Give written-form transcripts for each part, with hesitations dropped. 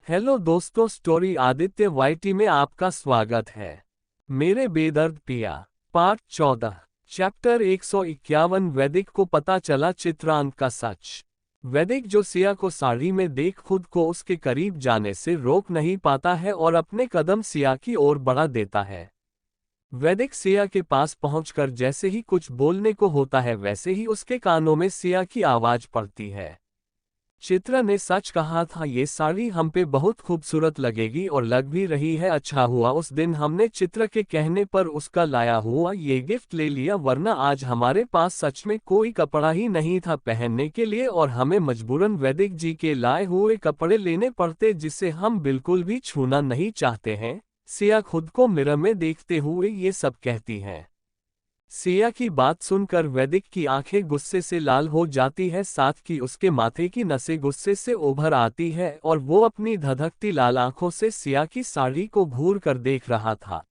Hello दोस्तों, story Aditya YT में आपका स्वागत है। मेरे बेदर्द पिया पार्ट 14 चैप्टर 151। वैदिक को पता चला चित्रांत का सच। वैदिक जो सिया को साड़ी में देख खुद को उसके करीब जाने से रोक नहीं पाता है और अपने कदम सिया की ओर बढ़ा देता है। वैदिक सिया के पास पहुंचकर जैसे ही कुछ बोलने को होता है वैसे ही उसके कानों में सिया की आवाज पड़ती है। चित्रा ने सच कहा था, ये साड़ी हम पे बहुत खूबसूरत लगेगी और लग भी रही है। अच्छा हुआ उस दिन हमने चित्रा के कहने पर उसका लाया हुआ ये गिफ्ट ले लिया, वरना आज हमारे पास सच में कोई कपड़ा ही नहीं था पहनने के लिए और हमें मजबूरन वैदिक जी के लाए हुए कपड़े लेने पड़ते जिसे हम बिल्कुल भी छूना नहीं चाहते हैं। सिया खुद को मिरर में देखते हुए ये सब कहती है। सिया की बात सुनकर वैदिक की आंखें गुस्से से लाल हो जाती है, साथ ही उसके माथे की नसें गुस्से से उभर आती है और वो अपनी धधकती लाल आंखों से सिया की साड़ी को घूर कर देख रहा था।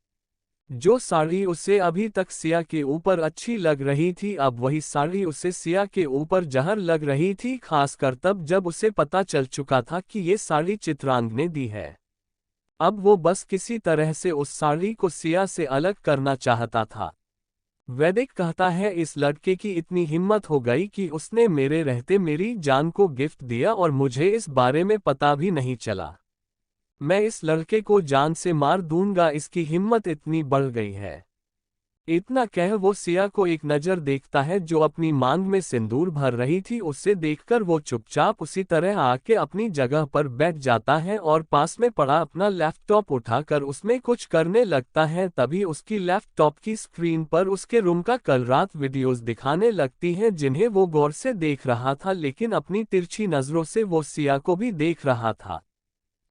जो साड़ी उसे अभी तक सिया के ऊपर अच्छी लग रही थी, अब वही साड़ी उसे सिया के ऊपर जहर लग रही थी, खासकर तब जब उसे पता चल चुका था कि ये साड़ी चित्रांग ने दी है। अब वो बस किसी तरह से उस साड़ी को सिया से अलग करना चाहता था। वैदिक कहता है, इस लड़के की इतनी हिम्मत हो गई कि उसने मेरे रहते मेरी जान को गिफ्ट दिया और मुझे इस बारे में पता भी नहीं चला। मैं इस लड़के को जान से मार दूंगा, इसकी हिम्मत इतनी बढ़ गई है। इतना कह वो सिया को एक नज़र देखता है जो अपनी मांग में सिंदूर भर रही थी। उसे देखकर वो चुपचाप उसी तरह आके अपनी जगह पर बैठ जाता है और पास में पड़ा अपना लैपटॉप उठाकर उसमें कुछ करने लगता है। तभी उसकी लैपटॉप की स्क्रीन पर उसके रूम का कल रात वीडियोस दिखाने लगती हैं जिन्हें वो गौर से देख रहा था, लेकिन अपनी तिरछी नज़रों से वो सिया को भी देख रहा था।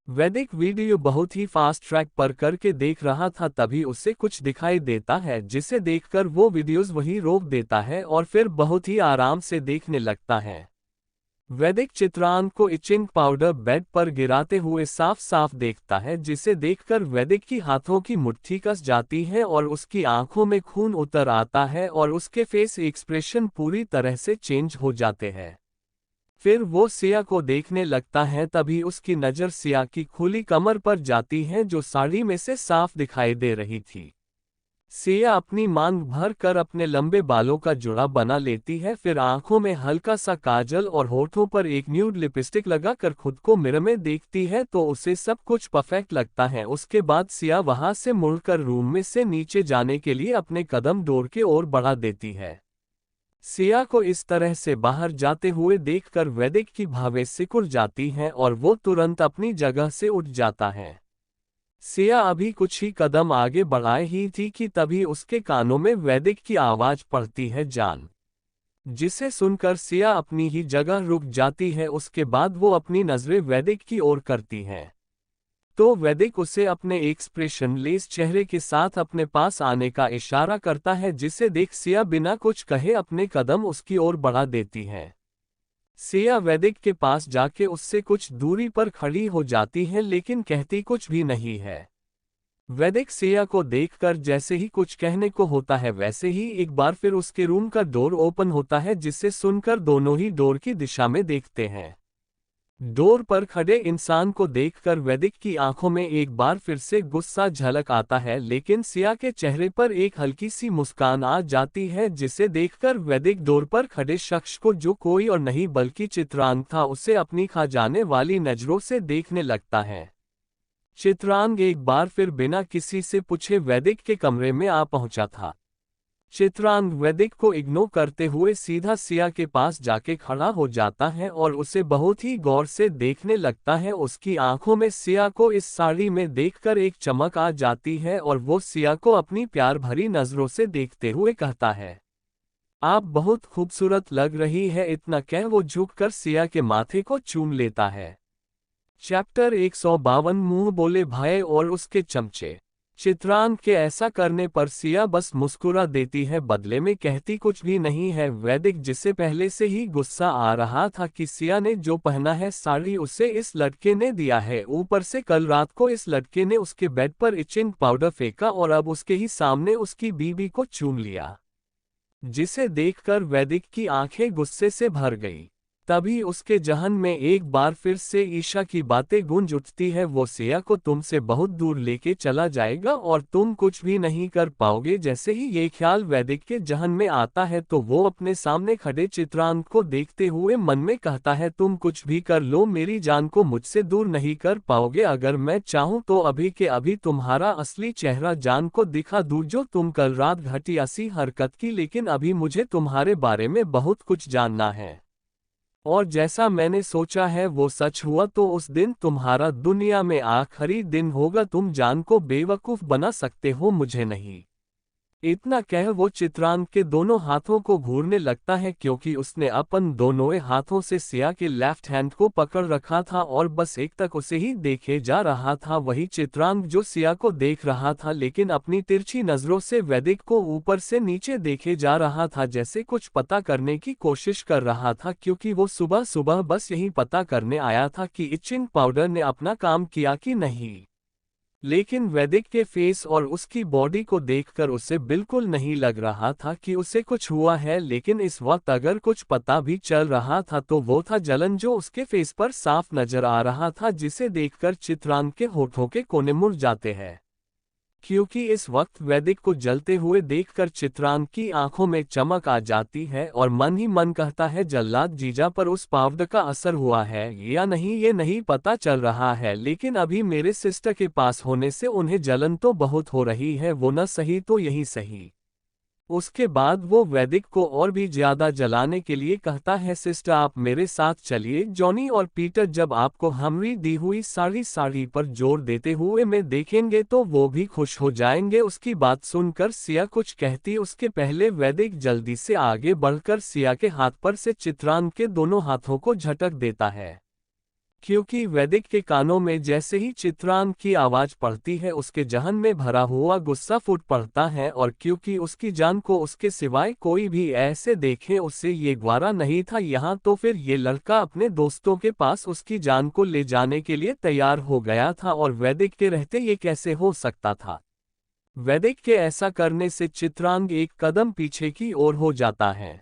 वैदिक वीडियो बहुत ही फास्ट ट्रैक पर करके देख रहा था, तभी उसे कुछ दिखाई देता है जिसे देखकर वो वीडियोस वहीं रोक देता है और फिर बहुत ही आराम से देखने लगता है। वैदिक चित्रांत को इचिंग पाउडर बेड पर गिराते हुए साफ साफ देखता है, जिसे देखकर वैदिक की हाथों की मुट्ठी कस जाती है और उसकी आंखों में खून उतर आता है और उसके फेस एक्सप्रेशन पूरी तरह से चेंज हो जाते हैं। फिर वो सिया को देखने लगता है, तभी उसकी नज़र सिया की खुली कमर पर जाती है जो साड़ी में से साफ दिखाई दे रही थी। सिया अपनी मांग भर कर अपने लंबे बालों का जुड़ा बना लेती है, फिर आंखों में हल्का सा काजल और होठों पर एक न्यूड लिपस्टिक लगाकर खुद को मिरर में देखती है तो उसे सब कुछ परफेक्ट लगता है। उसके बाद सिया वहां से मुड़कर रूम में से नीचे जाने के लिए अपने कदम डोर की ओर बढ़ा देती है। सिया को इस तरह से बाहर जाते हुए देखकर वैदिक की भावें सिकुड़ जाती हैं और वो तुरंत अपनी जगह से उठ जाता है। सिया अभी कुछ ही कदम आगे बढ़ाए ही थी कि तभी उसके कानों में वैदिक की आवाज पड़ती है, जान। जिसे सुनकर सिया अपनी ही जगह रुक जाती है। उसके बाद वो अपनी नजरें वैदिक की ओर करती हैं तो वैदिक उसे अपने एक्सप्रेशन लेस चेहरे के साथ अपने पास आने का इशारा करता है, जिसे देख सिया बिना कुछ कहे अपने कदम उसकी ओर बढ़ा देती है। सिया वैदिक के पास जाके उससे कुछ दूरी पर खड़ी हो जाती है लेकिन कहती कुछ भी नहीं है। वैदिक सिया को देखकर जैसे ही कुछ कहने को होता है वैसे ही एक बार फिर उसके रूम का डोर ओपन होता है, जिसे सुनकर दोनों ही डोर की दिशा में देखते हैं। डोर पर खड़े इंसान को देखकर वैदिक की आंखों में एक बार फिर से गुस्सा झलक आता है, लेकिन सिया के चेहरे पर एक हल्की सी मुस्कान आ जाती है, जिसे देखकर वैदिक डोर पर खड़े शख्स को, जो कोई और नहीं बल्कि चित्रांग था, उसे अपनी खा जाने वाली नजरों से देखने लगता है। चित्रांग एक बार फिर बिना किसी से पूछे वैदिक के कमरे में आ पहुंचा था। चित्रांग वैदिक को इग्नोर करते हुए सीधा सिया के पास जाके खड़ा हो जाता है और उसे बहुत ही गौर से देखने लगता है। उसकी आंखों में सिया को इस साड़ी में देखकर एक चमक आ जाती है और वो सिया को अपनी प्यार भरी नजरों से देखते हुए कहता है, आप बहुत खूबसूरत लग रही है। इतना कह वो झुककर सिया के माथे को चूम लेता है। चैप्टर 152 मुंह बोले भय और उसके चमचे। चित्रांग के ऐसा करने पर सिया बस मुस्कुरा देती है, बदले में कहती कुछ भी नहीं है। वैदिक, जिसे पहले से ही गुस्सा आ रहा था कि सिया ने जो पहना है साड़ी उसे इस लड़के ने दिया है, ऊपर से कल रात को इस लड़के ने उसके बेड पर इचिंग पाउडर फेंका और अब उसके ही सामने उसकी बीवी को चूम लिया, जिसे देखकर वैदिक की आंखें गुस्से से भर गई। तभी उसके जहन में एक बार फिर से ईशा की बातें गूंज उठती है, वो सिया को तुमसे बहुत दूर लेके चला जाएगा और तुम कुछ भी नहीं कर पाओगे। जैसे ही ये ख्याल वैदिक के जहन में आता है तो वो अपने सामने खड़े चित्रांग को देखते हुए मन में कहता है, तुम कुछ भी कर लो, मेरी जान को मुझसे दूर नहीं कर पाओगे। अगर मैं चाहूँ तो अभी के अभी तुम्हारा असली चेहरा जान को दिखा दूँ, जो तुम कल रात घटिया सी हरकत की, लेकिन अभी मुझे तुम्हारे बारे में बहुत कुछ जानना है और जैसा मैंने सोचा है वो सच हुआ तो उस दिन तुम्हारा दुनिया में आखिरी दिन होगा। तुम जान को बेवकूफ बना सकते हो, मुझे नहीं। इतना कह वो चित्रांग के दोनों हाथों को घूरने लगता है, क्योंकि उसने अपन दोनों हाथों से सिया के लेफ्ट हैंड को पकड़ रखा था और बस एक तक उसे ही देखे जा रहा था। वही चित्रांग जो सिया को देख रहा था, लेकिन अपनी तिरछी नजरों से वैदिक को ऊपर से नीचे देखे जा रहा था, जैसे कुछ पता करने की कोशिश कर रहा था, क्योंकि वो सुबह सुबह बस यही पता करने आया था कि इचिंग पाउडर ने अपना काम किया कि नहीं। लेकिन वैदिक के फेस और उसकी बॉडी को देखकर उसे बिल्कुल नहीं लग रहा था कि उसे कुछ हुआ है, लेकिन इस वक्त अगर कुछ पता भी चल रहा था तो वो था जलन जो उसके फेस पर साफ नजर आ रहा था, जिसे देखकर चित्रांग के होठों के कोने मुड़ जाते हैं, क्योंकि इस वक्त वैदिक को जलते हुए देखकर चित्रांग की आंखों में चमक आ जाती है और मन ही मन कहता है, जल्लाद जीजा पर उस पाउडर का असर हुआ है या नहीं ये नहीं पता चल रहा है, लेकिन अभी मेरे सिस्टर के पास होने से उन्हें जलन तो बहुत हो रही है, वो न सही तो यही सही। उसके बाद वो वैदिक को और भी ज्यादा जलाने के लिए कहता है, सिस्टर आप मेरे साथ चलिए। जॉनी और पीटर जब आपको हमारी दी हुई साड़ी पर जोर देते हुए में देखेंगे तो वो भी खुश हो जाएंगे। उसकी बात सुनकर सिया कुछ कहती उसके पहले वैदिक जल्दी से आगे बढ़कर सिया के हाथ पर से चित्रांग के दोनों हाथों को झटक देता है, क्योंकि वैदिक के कानों में जैसे ही चित्रांग की आवाज पड़ती है उसके जहन में भरा हुआ गुस्सा फूट पड़ता है, और क्योंकि उसकी जान को उसके सिवाय कोई भी ऐसे देखे उससे ये ग्वारा नहीं था यहाँ, तो फिर ये लड़का अपने दोस्तों के पास उसकी जान को ले जाने के लिए तैयार हो गया था, और वैदिक के रहते ये कैसे हो सकता था। वैदिक के ऐसा करने से चित्रांग एक कदम पीछे की ओर हो जाता है।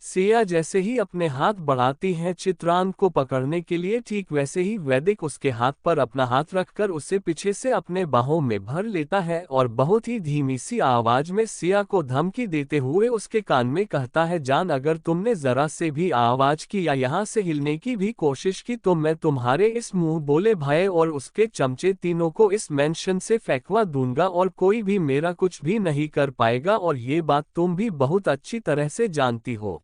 सिया जैसे ही अपने हाथ बढ़ाती है चित्रांग को पकड़ने के लिए, ठीक वैसे ही वैदिक उसके हाथ पर अपना हाथ रखकर उसे पीछे से अपने बाहों में भर लेता है और बहुत ही धीमी सी आवाज में सिया को धमकी देते हुए उसके कान में कहता है, जान अगर तुमने जरा से भी आवाज की या यहाँ से हिलने की भी कोशिश की तो मैं तुम्हारे इस मुंह बोले भाई और उसके चमचे तीनों को इस मेंशन से फेंकवा दूंगा और कोई भी मेरा कुछ भी नहीं कर पाएगा, और ये बात तुम भी बहुत अच्छी तरह से जानती हो।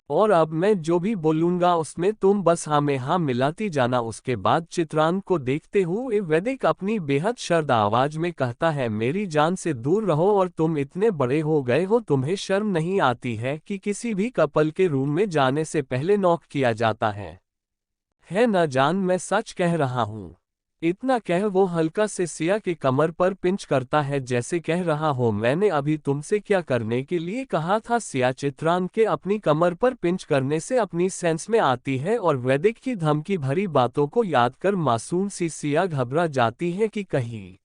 और अब मैं जो भी बोलूंगा उसमें तुम बस हाँ में हाँ मिलाती जाना। उसके बाद चित्रांग को देखते हुए वैदिक अपनी बेहद शर्द आवाज में कहता है, मेरी जान से दूर रहो, और तुम इतने बड़े हो गए हो, तुम्हें शर्म नहीं आती है कि किसी भी कपल के रूम में जाने से पहले नॉक किया जाता है न जान, मैं सच कह रहा हूँ। इतना कह वो हल्का से सिया के कमर पर पिंच करता है, जैसे कह रहा हो मैंने अभी तुमसे क्या करने के लिए कहा था। सिया चित्रांग के अपनी कमर पर पिंच करने से अपनी सेंस में आती है और वैदिक की धमकी भरी बातों को याद कर मासूम सी सिया घबरा जाती है कि कहीं।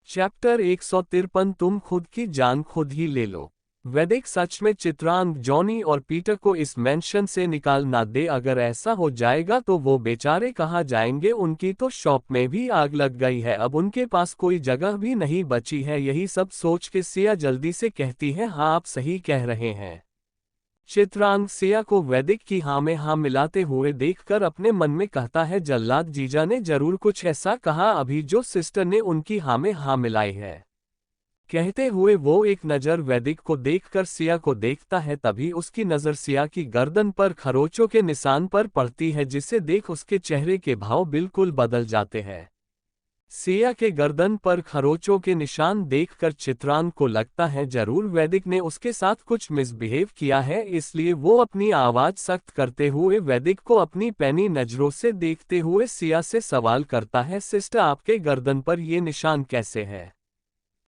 चैप्टर 153 तुम खुद की जान खुद ही ले लो। वैदिक सच में चित्रांग, जॉनी और पीटर को इस मेंशन से निकाल ना दे। अगर ऐसा हो जाएगा तो वो बेचारे कहाँ जाएंगे, उनकी तो शॉप में भी आग लग गई है, अब उनके पास कोई जगह भी नहीं बची है। यही सब सोच के सिया जल्दी से कहती है, हाँ आप सही कह रहे हैं। चित्रांग सिया को वैदिक की हाँ में हाँ मिलाते हुए देखकर अपने मन में कहता है, जल्लाद जीजा ने जरूर कुछ ऐसा कहा अभी जो सिस्टर ने उनकी हाँ में हाँ मिलाई है। कहते हुए वो एक नज़र वैदिक को देखकर सिया को देखता है, तभी उसकी नज़र सिया की गर्दन पर खरोचों के निशान पर पड़ती है, जिसे देख उसके चेहरे के भाव बिल्कुल बदल जाते हैं। सिया के गर्दन पर खरोचों के निशान देखकर चित्रांग को लगता है जरूर वैदिक ने उसके साथ कुछ मिसबिहेव किया है, इसलिए वो अपनी आवाज सख्त करते हुए वैदिक को अपनी पैनी नजरों से देखते हुए सिया से सवाल करता है, सिस्टर आपके गर्दन पर ये निशान कैसे है?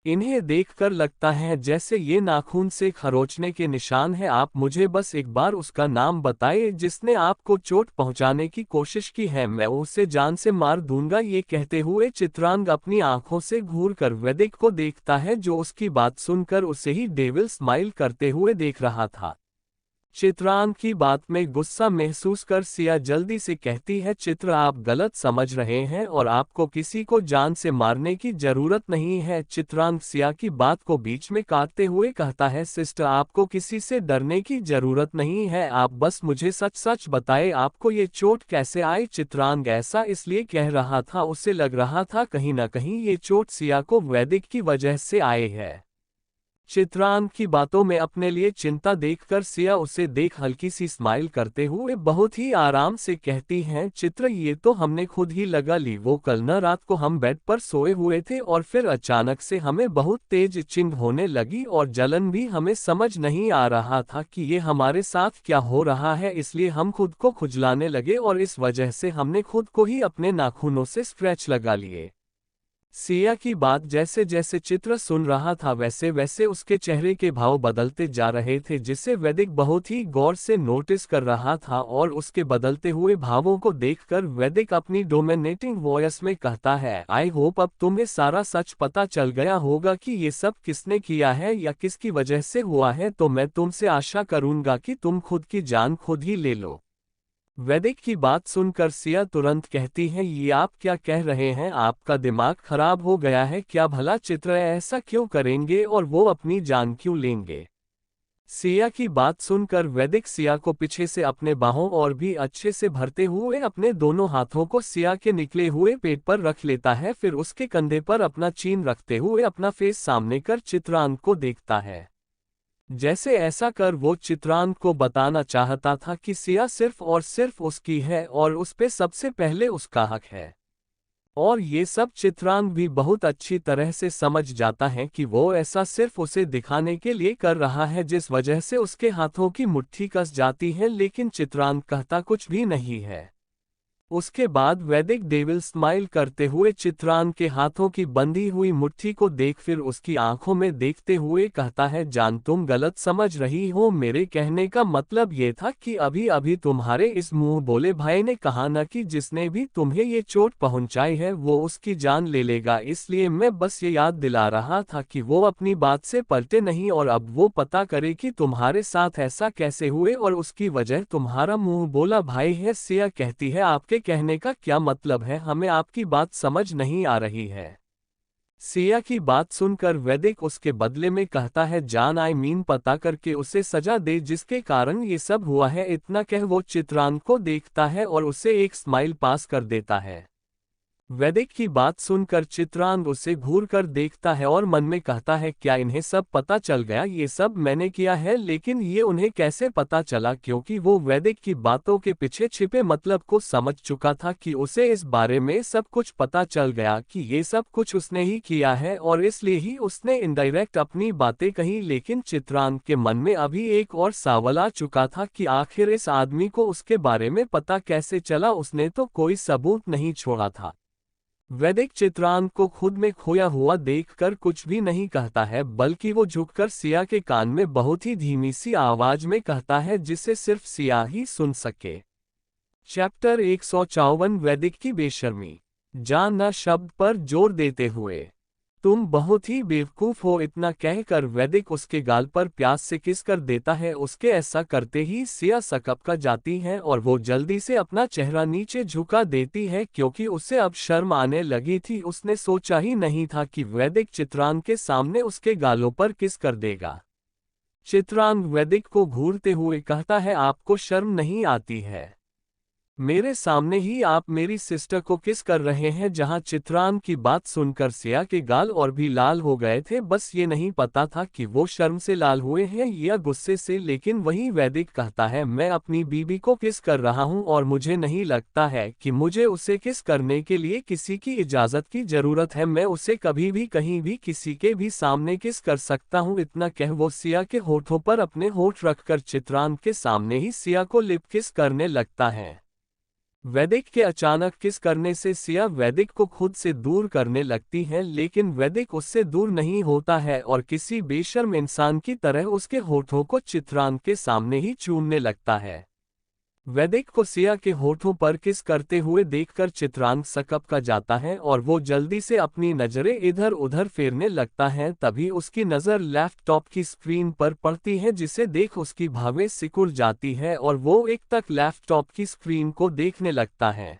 इन्हें देखकर लगता है जैसे ये नाखून से खरोचने के निशान है। आप मुझे बस एक बार उसका नाम बताइए जिसने आपको चोट पहुंचाने की कोशिश की है, मैं उसे जान से मार दूंगा। ये कहते हुए चित्रांग अपनी आंखों से घूरकर वैदिक को देखता है, जो उसकी बात सुनकर उसे ही डेविल स्माइल करते हुए देख रहा था। चित्रांत की बात में गुस्सा महसूस कर सिया जल्दी से कहती है, चित्र आप गलत समझ रहे हैं और आपको किसी को जान से मारने की जरूरत नहीं है। चित्रांत सिया की बात को बीच में काटते हुए कहता है, सिस्टर आपको किसी से डरने की जरूरत नहीं है, आप बस मुझे सच सच बताएं आपको ये चोट कैसे आई। चित्रांत ऐसा इसलिए कह रहा था, उसे लग रहा था कहीं न कहीं ये चोट सिया को वैदिक की वजह से आई है। चित्रांत की बातों में अपने लिए चिंता देखकर सिया उसे देख हल्की सी स्माइल करते हुए बहुत ही आराम से कहती हैं, चित्र ये तो हमने खुद ही लगा ली, वो कल न रात को हम बेड पर सोए हुए थे और फिर अचानक से हमें बहुत तेज इचिंग होने लगी और जलन भी, हमें समझ नहीं आ रहा था कि ये हमारे साथ क्या हो रहा है, इसलिए हम खुद को खुजलाने लगे और इस वजह से हमने खुद को ही अपने नाखूनों से स्क्रैच लगा लिए। सिया की बात जैसे जैसे चित्र सुन रहा था वैसे वैसे उसके चेहरे के भाव बदलते जा रहे थे, जिसे वैदिक बहुत ही गौर से नोटिस कर रहा था और उसके बदलते हुए भावों को देखकर वैदिक अपनी डोमिनेटिंग वॉइस में कहता है, आई होप अब तुम्हें सारा सच पता चल गया होगा कि ये सब किसने किया है या किसकी वजह से हुआ है, तो मैं तुमसे आशा करूंगा कि तुम खुद की जान खुद ही ले लो। वैदिक की बात सुनकर सिया तुरंत कहती है, ये आप क्या कह रहे हैं, आपका दिमाग खराब हो गया है क्या, भला चित्र ऐसा क्यों करेंगे और वो अपनी जान क्यों लेंगे। सिया की बात सुनकर वैदिक सिया को पीछे से अपने बाहों और भी अच्छे से भरते हुए अपने दोनों हाथों को सिया के निकले हुए पेट पर रख लेता है, फिर उसके कंधे पर अपना चीन रखते हुए अपना फेस सामने कर चित्रांत को देखता है। जैसे ऐसा कर वो चित्रांत को बताना चाहता था कि सिया सिर्फ और सिर्फ उसकी है और उस पे सबसे पहले उसका हक है। और ये सब चित्रांत भी बहुत अच्छी तरह से समझ जाता है कि वो ऐसा सिर्फ उसे दिखाने के लिए कर रहा है, जिस वजह से उसके हाथों की मुट्ठी कस जाती है, लेकिन चित्रांत कहता कुछ भी नहीं है। उसके बाद वैदिक डेविल स्माइल करते हुए चित्रांत के हाथों की बंधी हुई मुट्ठी को देख फिर उसकी आंखों में देखते हुए कहता है, जान तुम गलत समझ रही हो, मेरे कहने का मतलब ये था कि अभी अभी तुम्हारे इस मुंह बोले भाई ने कहा ना कि जिसने भी तुम्हें ये चोट पहुंचाई है वो उसकी जान ले लेगा, इसलिए मैं बस ये याद दिला रहा था कि वो अपनी बात से पलटे नहीं और अब वो पता करे कि तुम्हारे साथ ऐसा कैसे हुए और उसकी वजह तुम्हारा मुंह बोला भाई है। सिया कहती है, आपके कहने का क्या मतलब है, हमें आपकी बात समझ नहीं आ रही है। सिया की बात सुनकर वैदिक उसके बदले में कहता है, जान आई मीन पता करके उसे सजा दे जिसके कारण ये सब हुआ है। इतना कह वो चित्रांत को देखता है और उसे एक स्माइल पास कर देता है। वैदिक की बात सुनकर चित्रांत उसे घूर कर देखता है और मन में कहता है, क्या इन्हें सब पता चल गया, ये सब मैंने किया है, लेकिन ये उन्हें कैसे पता चला, क्योंकि वो वैदिक की बातों के पीछे छिपे मतलब को समझ चुका था कि उसे इस बारे में सब कुछ पता चल गया कि ये सब कुछ उसने ही किया है और इसलिए ही उसने इनडायरेक्ट अपनी बातें कही। लेकिन चित्रांत के मन में अभी एक और सवाल आ चुका था कि आखिर इस आदमी को उसके बारे में पता कैसे चला, उसने तो कोई सबूत नहीं छोड़ा था। वैदिक चित्रांत को खुद में खोया हुआ देखकर कुछ भी नहीं कहता है, बल्कि वो झुककर सिया के कान में बहुत ही धीमी सी आवाज में कहता है जिसे सिर्फ सिया ही सुन सके। चैप्टर 154 वैदिक की बेशर्मी। जान ना शब्द पर जोर देते हुए, तुम बहुत ही बेवकूफ हो, इतना कहकर वैदिक उसके गाल पर प्यास से किस कर देता है। उसके ऐसा करते ही सिया सकपका जाती है और वो जल्दी से अपना चेहरा नीचे झुका देती है, क्योंकि उसे अब शर्म आने लगी थी। उसने सोचा ही नहीं था कि वैदिक चित्रांत के सामने उसके गालों पर किस कर देगा। चित्रांत वैदिक को घूरते हुए कहता है, आपको शर्म नहीं आती है, मेरे सामने ही आप मेरी सिस्टर को किस कर रहे हैं। जहां चित्रांत की बात सुनकर सिया के गाल और भी लाल हो गए थे, बस ये नहीं पता था कि वो शर्म से लाल हुए हैं या गुस्से से। लेकिन वही वैदिक कहता है, मैं अपनी बीबी को किस कर रहा हूं और मुझे नहीं लगता है कि मुझे उसे किस करने के लिए किसी की इजाजत की जरूरत है, मैं उसे कभी भी कहीं भी किसी के भी सामने किस कर सकता हूं। इतना कह वो सिया के होठों पर अपने होठ रखकर चित्रांत के सामने ही सिया को लिप किस करने लगता है। वैदिक के अचानक किस करने से सिया वैदिक को खुद से दूर करने लगती है, लेकिन वैदिक उससे दूर नहीं होता है और किसी बेशर्म इंसान की तरह उसके होठों को चित्रांत के सामने ही चूमने लगता है। वैदिक को सिया के होठों पर किस करते हुए देखकर चित्रांग सकपका जाता है और वो जल्दी से अपनी नजरें इधर उधर फेरने लगता है। तभी उसकी नजर लैपटॉप की स्क्रीन पर पड़ती है, जिसे देख उसकी भावें सिकुड़ जाती है और वो एकटक लैपटॉप की स्क्रीन को देखने लगता है।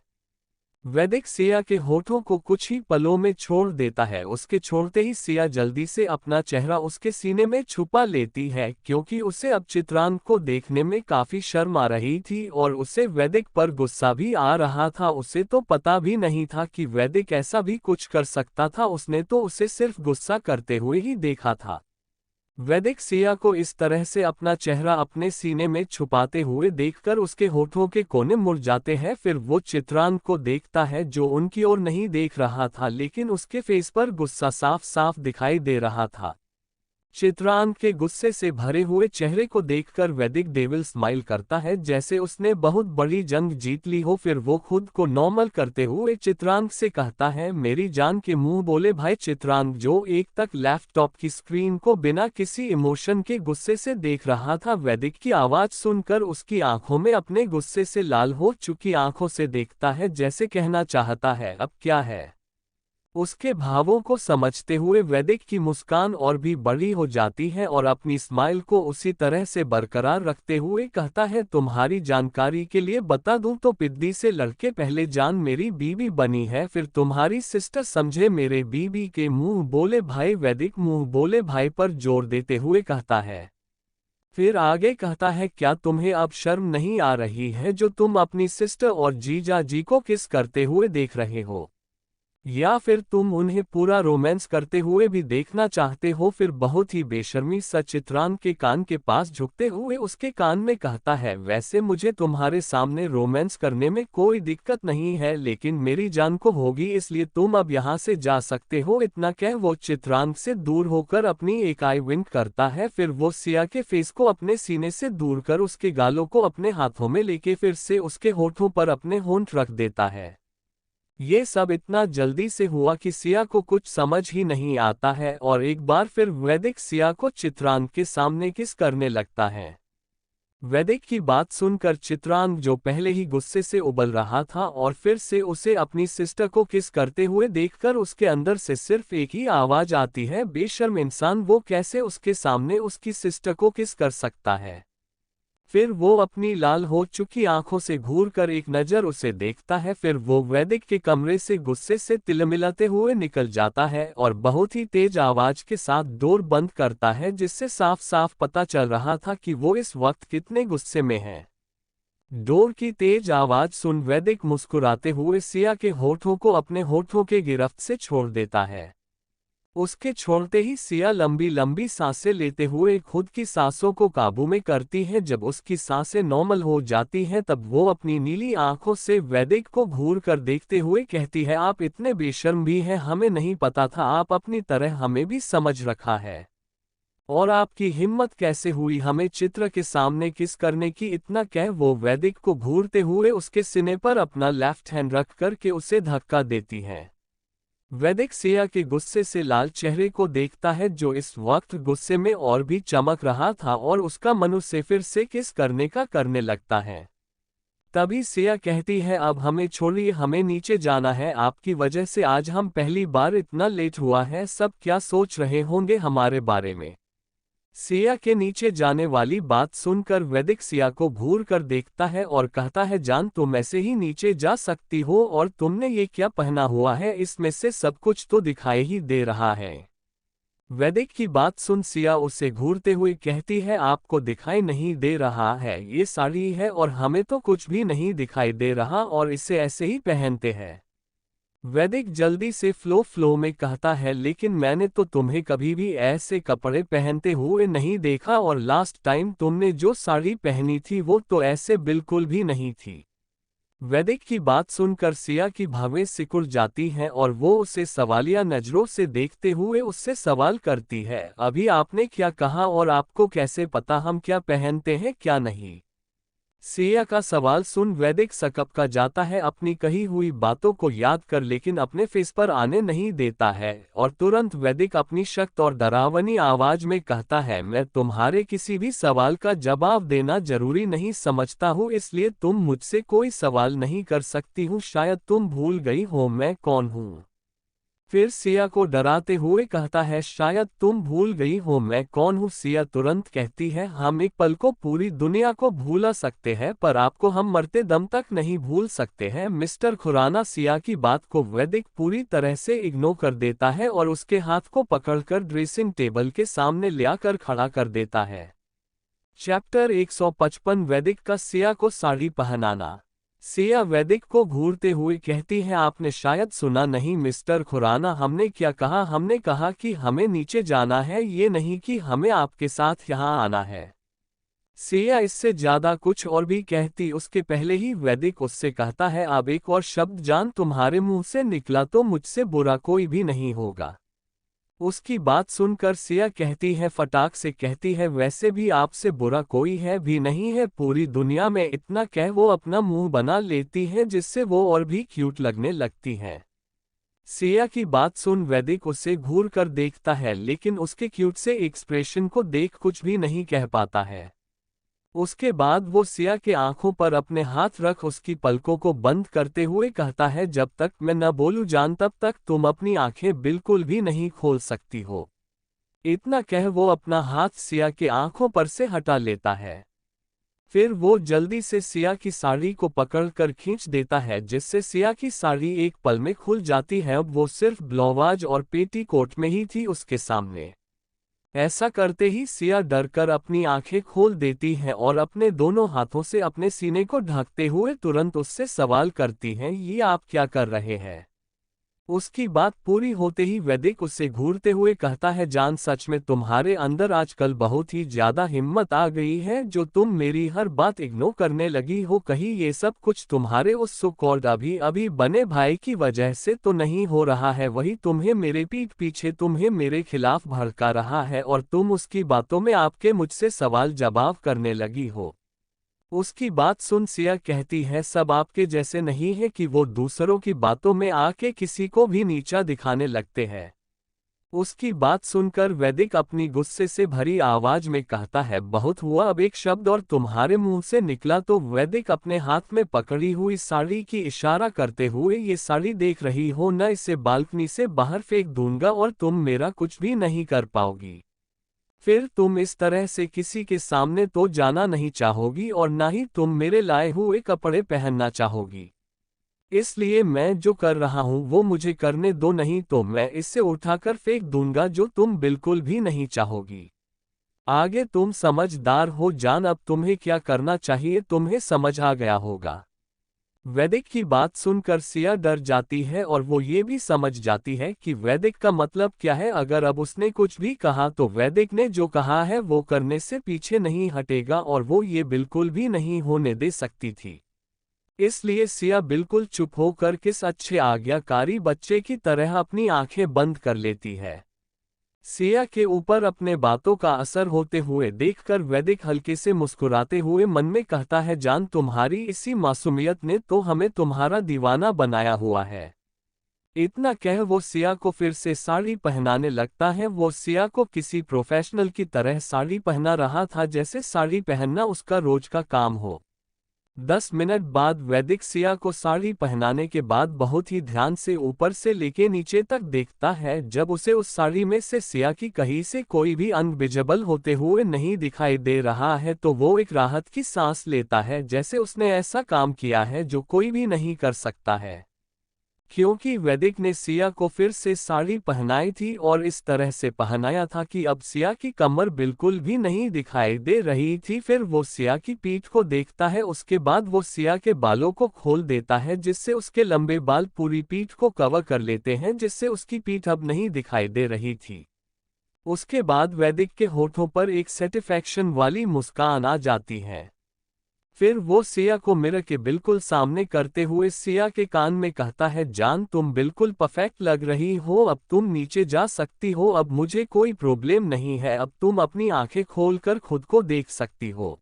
वैदिक सिया के होठों को कुछ ही पलों में छोड़ देता है। उसके छोड़ते ही सिया जल्दी से अपना चेहरा उसके सीने में छुपा लेती है, क्योंकि उसे अब चित्रांग को देखने में काफी शर्म आ रही थी और उसे वैदिक पर गुस्सा भी आ रहा था। उसे तो पता भी नहीं था कि वैदिक ऐसा भी कुछ कर सकता था। उसने तो उसे सिर्फ गुस्सा करते हुए ही देखा था। वैदिक सिया को इस तरह से अपना चेहरा अपने सीने में छुपाते हुए देखकर उसके होठों के कोने मुड़ जाते हैं। फिर वो चित्रांग को देखता है, जो उनकी ओर नहीं देख रहा था, लेकिन उसके फेस पर गुस्सा साफ साफ दिखाई दे रहा था। चित्रांग के गुस्से से भरे हुए चेहरे को देखकर वैदिक डेविल स्माइल करता है, जैसे उसने बहुत बड़ी जंग जीत ली हो। फिर वो खुद को नॉर्मल करते हुए चित्रांग से कहता है, मेरी जान के मुंह बोले भाई। चित्रांग, जो एक तक लैपटॉप की स्क्रीन को बिना किसी इमोशन के गुस्से से देख रहा था, वैदिक की आवाज सुनकर उसकी आंखों में अपने गुस्से से लाल हो चुकी आंखों से देखता है, जैसे कहना चाहता है अब क्या है। उसके भावों को समझते हुए वैदिक की मुस्कान और भी बड़ी हो जाती है और अपनी स्माइल को उसी तरह से बरकरार रखते हुए कहता है, तुम्हारी जानकारी के लिए बता दूं तो पिद्दी से लड़के पहले जान मेरी बीवी बनी है, फिर तुम्हारी सिस्टर समझे मेरे बीवी के मुंह बोले भाई। वैदिक मुंह बोले भाई पर जोर देते हुए कहता है। फिर आगे कहता है, क्या तुम्हें अब शर्म नहीं आ रही है जो तुम अपनी सिस्टर और जीजा जी को किस करते हुए देख रहे हो, या फिर तुम उन्हें पूरा रोमांस करते हुए भी देखना चाहते हो। फिर बहुत ही बेशर्मी सा चित्रांग के कान के पास झुकते हुए उसके कान में कहता है, वैसे मुझे तुम्हारे सामने रोमांस करने में कोई दिक्कत नहीं है, लेकिन मेरी जान को होगी, इसलिए तुम अब यहाँ से जा सकते हो। इतना कह वो चित्रांग से दूर होकर अपनी एक आई विंक करता है। फिर वो सिया के फेस को अपने सीने से दूर कर उसके गालों को अपने हाथों में लेके फिर से उसके होठों पर अपने होंठ रख देता है। ये सब इतना जल्दी से हुआ कि सिया को कुछ समझ ही नहीं आता है और एक बार फिर वैदिक सिया को चित्रांग के सामने किस करने लगता है। वैदिक की बात सुनकर चित्रांग, जो पहले ही गुस्से से उबल रहा था और फिर से उसे अपनी सिस्टर को किस करते हुए देखकर उसके अंदर से सिर्फ एक ही आवाज आती है, बेशर्म इंसान, वो कैसे उसके सामने उसकी सिस्टर को किस कर सकता है। फिर वो अपनी लाल हो चुकी आंखों से घूर कर एक नजर उसे देखता है। फिर वो वैदिक के कमरे से गुस्से से तिलमिलाते हुए निकल जाता है और बहुत ही तेज आवाज के साथ डोर बंद करता है, जिससे साफ साफ पता चल रहा था कि वो इस वक्त कितने गुस्से में है। डोर की तेज आवाज सुन वैदिक मुस्कुराते हुए सिया के होठों को अपने होठों के गिरफ्त से छोड़ देता है। उसके छोड़ते ही सिया लंबी लंबी सांसें लेते हुए खुद की सांसों को काबू में करती है। जब उसकी सांसें नॉर्मल हो जाती हैं, तब वो अपनी नीली आंखों से वैदिक को घूर कर देखते हुए कहती है, आप इतने बेशर्म भी हैं, हमें नहीं पता था, आप अपनी तरह हमें भी समझ रखा है। और आपकी हिम्मत कैसे हुई हमें चित्र के सामने किस करने की। इतना कह वो वैदिक को घूरते हुए उसके सीने पर अपना लेफ्ट हैंड रख करके उसे धक्का देती है। वैदिक सिया के गुस्से से लाल चेहरे को देखता है, जो इस वक्त गुस्से में और भी चमक रहा था, और उसका मन उसे फिर से किस करने का करने लगता है। तभी सिया कहती है, अब हमें छोड़िए, हमें नीचे जाना है, आपकी वजह से आज हम पहली बार इतना लेट हुआ है, सब क्या सोच रहे होंगे हमारे बारे में। सिया के नीचे जाने वाली बात सुनकर वैदिक सिया को घूर कर देखता है और कहता है, जान तुम ऐसे ही नीचे जा सकती हो, और तुमने ये क्या पहना हुआ है, इसमें से सब कुछ तो दिखाई ही दे रहा है। वैदिक की बात सुन सिया उसे घूरते हुए कहती है, आपको दिखाई नहीं दे रहा है, ये साड़ी है और हमें तो कुछ भी नहीं दिखाई दे रहा और इसे ऐसे ही पहनते हैं। वैदिक जल्दी से फ्लो में कहता है, लेकिन मैंने तो तुम्हें कभी भी ऐसे कपड़े पहनते हुए नहीं देखा, और लास्ट टाइम तुमने जो साड़ी पहनी थी वो तो ऐसे बिल्कुल भी नहीं थी। वैदिक की बात सुनकर सिया की भावें सिकुड़ जाती हैं और वो उसे सवालिया नजरों से देखते हुए उससे सवाल करती है, अभी आपने क्या कहा और आपको कैसे पता हम क्या पहनते हैं क्या नहीं। सिया का सवाल सुन वैदिक सकपका जाता है, अपनी कही हुई बातों को याद कर लेकिन अपने फेस पर आने नहीं देता है और तुरंत वैदिक अपनी सख्त और डरावनी आवाज में कहता है, मैं तुम्हारे किसी भी सवाल का जवाब देना जरूरी नहीं समझता हूँ, इसलिए तुम मुझसे कोई सवाल नहीं कर सकती हूँ। शायद तुम भूल गई हो मैं कौन हूँ। फिर सिया को डराते हुए कहता है, शायद तुम भूल गई हो मैं कौन हूँ। सिया तुरंत कहती है, हम एक पल को पूरी दुनिया को भूला सकते हैं पर आपको हम मरते दम तक नहीं भूल सकते हैं मिस्टर खुराना। सिया की बात को वैदिक पूरी तरह से इग्नोर कर देता है और उसके हाथ को पकड़कर ड्रेसिंग टेबल के सामने ले आकर खड़ा कर देता है। चैप्टर 155 वैदिक का सिया को साड़ी पहनाना। सिया वैदिक को घूरते हुए कहती है, आपने शायद सुना नहीं मिस्टर खुराना, हमने क्या कहा, हमने कहा कि हमें नीचे जाना है, ये नहीं कि हमें आपके साथ यहाँ आना है। सिया इससे ज्यादा कुछ और भी कहती उसके पहले ही वैदिक उससे कहता है, अब एक और शब्द जान तुम्हारे मुंह से निकला तो मुझसे बुरा कोई भी नहीं होगा। उसकी बात सुनकर सिया कहती है, फटाक से कहती है, वैसे भी आपसे बुरा कोई है भी नहीं है पूरी दुनिया में। इतना कह वो अपना मुंह बना लेती है जिससे वो और भी क्यूट लगने लगती है। सिया की बात सुन वैदिक उसे घूर कर देखता है लेकिन उसके क्यूट से एक्सप्रेशन को देख कुछ भी नहीं कह पाता है। उसके बाद वो सिया के आंखों पर अपने हाथ रख उसकी पलकों को बंद करते हुए कहता है, जब तक मैं न बोलूं जान तब तक तुम अपनी आंखें बिल्कुल भी नहीं खोल सकती हो। इतना कह वो अपना हाथ सिया के आंखों पर से हटा लेता है। फिर वो जल्दी से सिया की साड़ी को पकड़कर खींच देता है जिससे सिया की साड़ी एक पल में खुल जाती है। अब वो सिर्फ ब्लाउज और पेटीकोट में ही थी उसके सामने। ऐसा करते ही सिया डरकर अपनी आंखें खोल देती है और अपने दोनों हाथों से अपने सीने को ढकते हुए तुरंत उससे सवाल करती है, ये आप क्या कर रहे हैं। उसकी बात पूरी होते ही वैदिक उससे घूरते हुए कहता है, जान सच में तुम्हारे अंदर आजकल बहुत ही ज्यादा हिम्मत आ गई है जो तुम मेरी हर बात इग्नोर करने लगी हो। कहीं ये सब कुछ तुम्हारे उस सो कॉल्ड अभी अभी बने भाई की वजह से तो नहीं हो रहा है, वही तुम्हें मेरे पीठ पीछे तुम्हें मेरे खिलाफ भड़का रहा है और तुम उसकी बातों में आपके मुझसे सवाल जवाब करने लगी हो। उसकी बात सुन सिया कहती है, सब आपके जैसे नहीं है कि वो दूसरों की बातों में आके किसी को भी नीचा दिखाने लगते हैं। उसकी बात सुनकर वैदिक अपनी गुस्से से भरी आवाज में कहता है, बहुत हुआ, अब एक शब्द और तुम्हारे मुंह से निकला तो। वैदिक अपने हाथ में पकड़ी हुई साड़ी की इशारा करते हुए, ये साड़ी देख रही हो न, इसे बालकनी से बाहर फेंक दूंगा और तुम मेरा कुछ भी नहीं कर पाओगी। फिर तुम इस तरह से किसी के सामने तो जाना नहीं चाहोगी और ना ही तुम मेरे लाए हुए कपड़े पहनना चाहोगी। इसलिए मैं जो कर रहा हूं वो मुझे करने दो, नहीं तो मैं इससे उठाकर फेंक दूंगा जो तुम बिल्कुल भी नहीं चाहोगी। आगे तुम समझदार हो जान, अब तुम्हें क्या करना चाहिए तुम्हें समझ आ गया होगा। वैदिक की बात सुनकर सिया डर जाती है और वो ये भी समझ जाती है कि वैदिक का मतलब क्या है। अगर अब उसने कुछ भी कहा तो वैदिक ने जो कहा है वो करने से पीछे नहीं हटेगा और वो ये बिल्कुल भी नहीं होने दे सकती थी। इसलिए सिया बिल्कुल चुप होकर किस अच्छे आज्ञाकारी बच्चे की तरह अपनी आंखें बंद कर लेती है। सिया के ऊपर अपने बातों का असर होते हुए देखकर वैदिक हल्के से मुस्कुराते हुए मन में कहता है, जान तुम्हारी इसी मासूमियत ने तो हमें तुम्हारा दीवाना बनाया हुआ है। इतना कह वो सिया को फिर से साड़ी पहनाने लगता है। वो सिया को किसी प्रोफेशनल की तरह साड़ी पहना रहा था, जैसे साड़ी पहनना उसका रोज का काम हो। 10 मिनट बाद वैदिक सिया को साड़ी पहनाने के बाद बहुत ही ध्यान से ऊपर से लेके नीचे तक देखता है। जब उसे उस साड़ी में से सिया की कहीं से कोई भी अंग विजिबल होते हुए नहीं दिखाई दे रहा है तो वो एक राहत की सांस लेता है, जैसे उसने ऐसा काम किया है जो कोई भी नहीं कर सकता है। क्योंकि वैदिक ने सिया को फिर से साड़ी पहनाई थी और इस तरह से पहनाया था कि अब सिया की कमर बिल्कुल भी नहीं दिखाई दे रही थी। फिर वो सिया की पीठ को देखता है, उसके बाद वो सिया के बालों को खोल देता है जिससे उसके लंबे बाल पूरी पीठ को कवर कर लेते हैं, जिससे उसकी पीठ अब नहीं दिखाई दे रही थी। उसके बाद वैदिक के होठों पर एक सेटिस्फैक्शन वाली मुस्कान आ जाती है। फिर वो सिया को मिरर के बिल्कुल सामने करते हुए सिया के कान में कहता है, जान तुम बिल्कुल परफेक्ट लग रही हो, अब तुम नीचे जा सकती हो, अब मुझे कोई प्रॉब्लम नहीं है, अब तुम अपनी आंखें खोलकर खुद को देख सकती हो।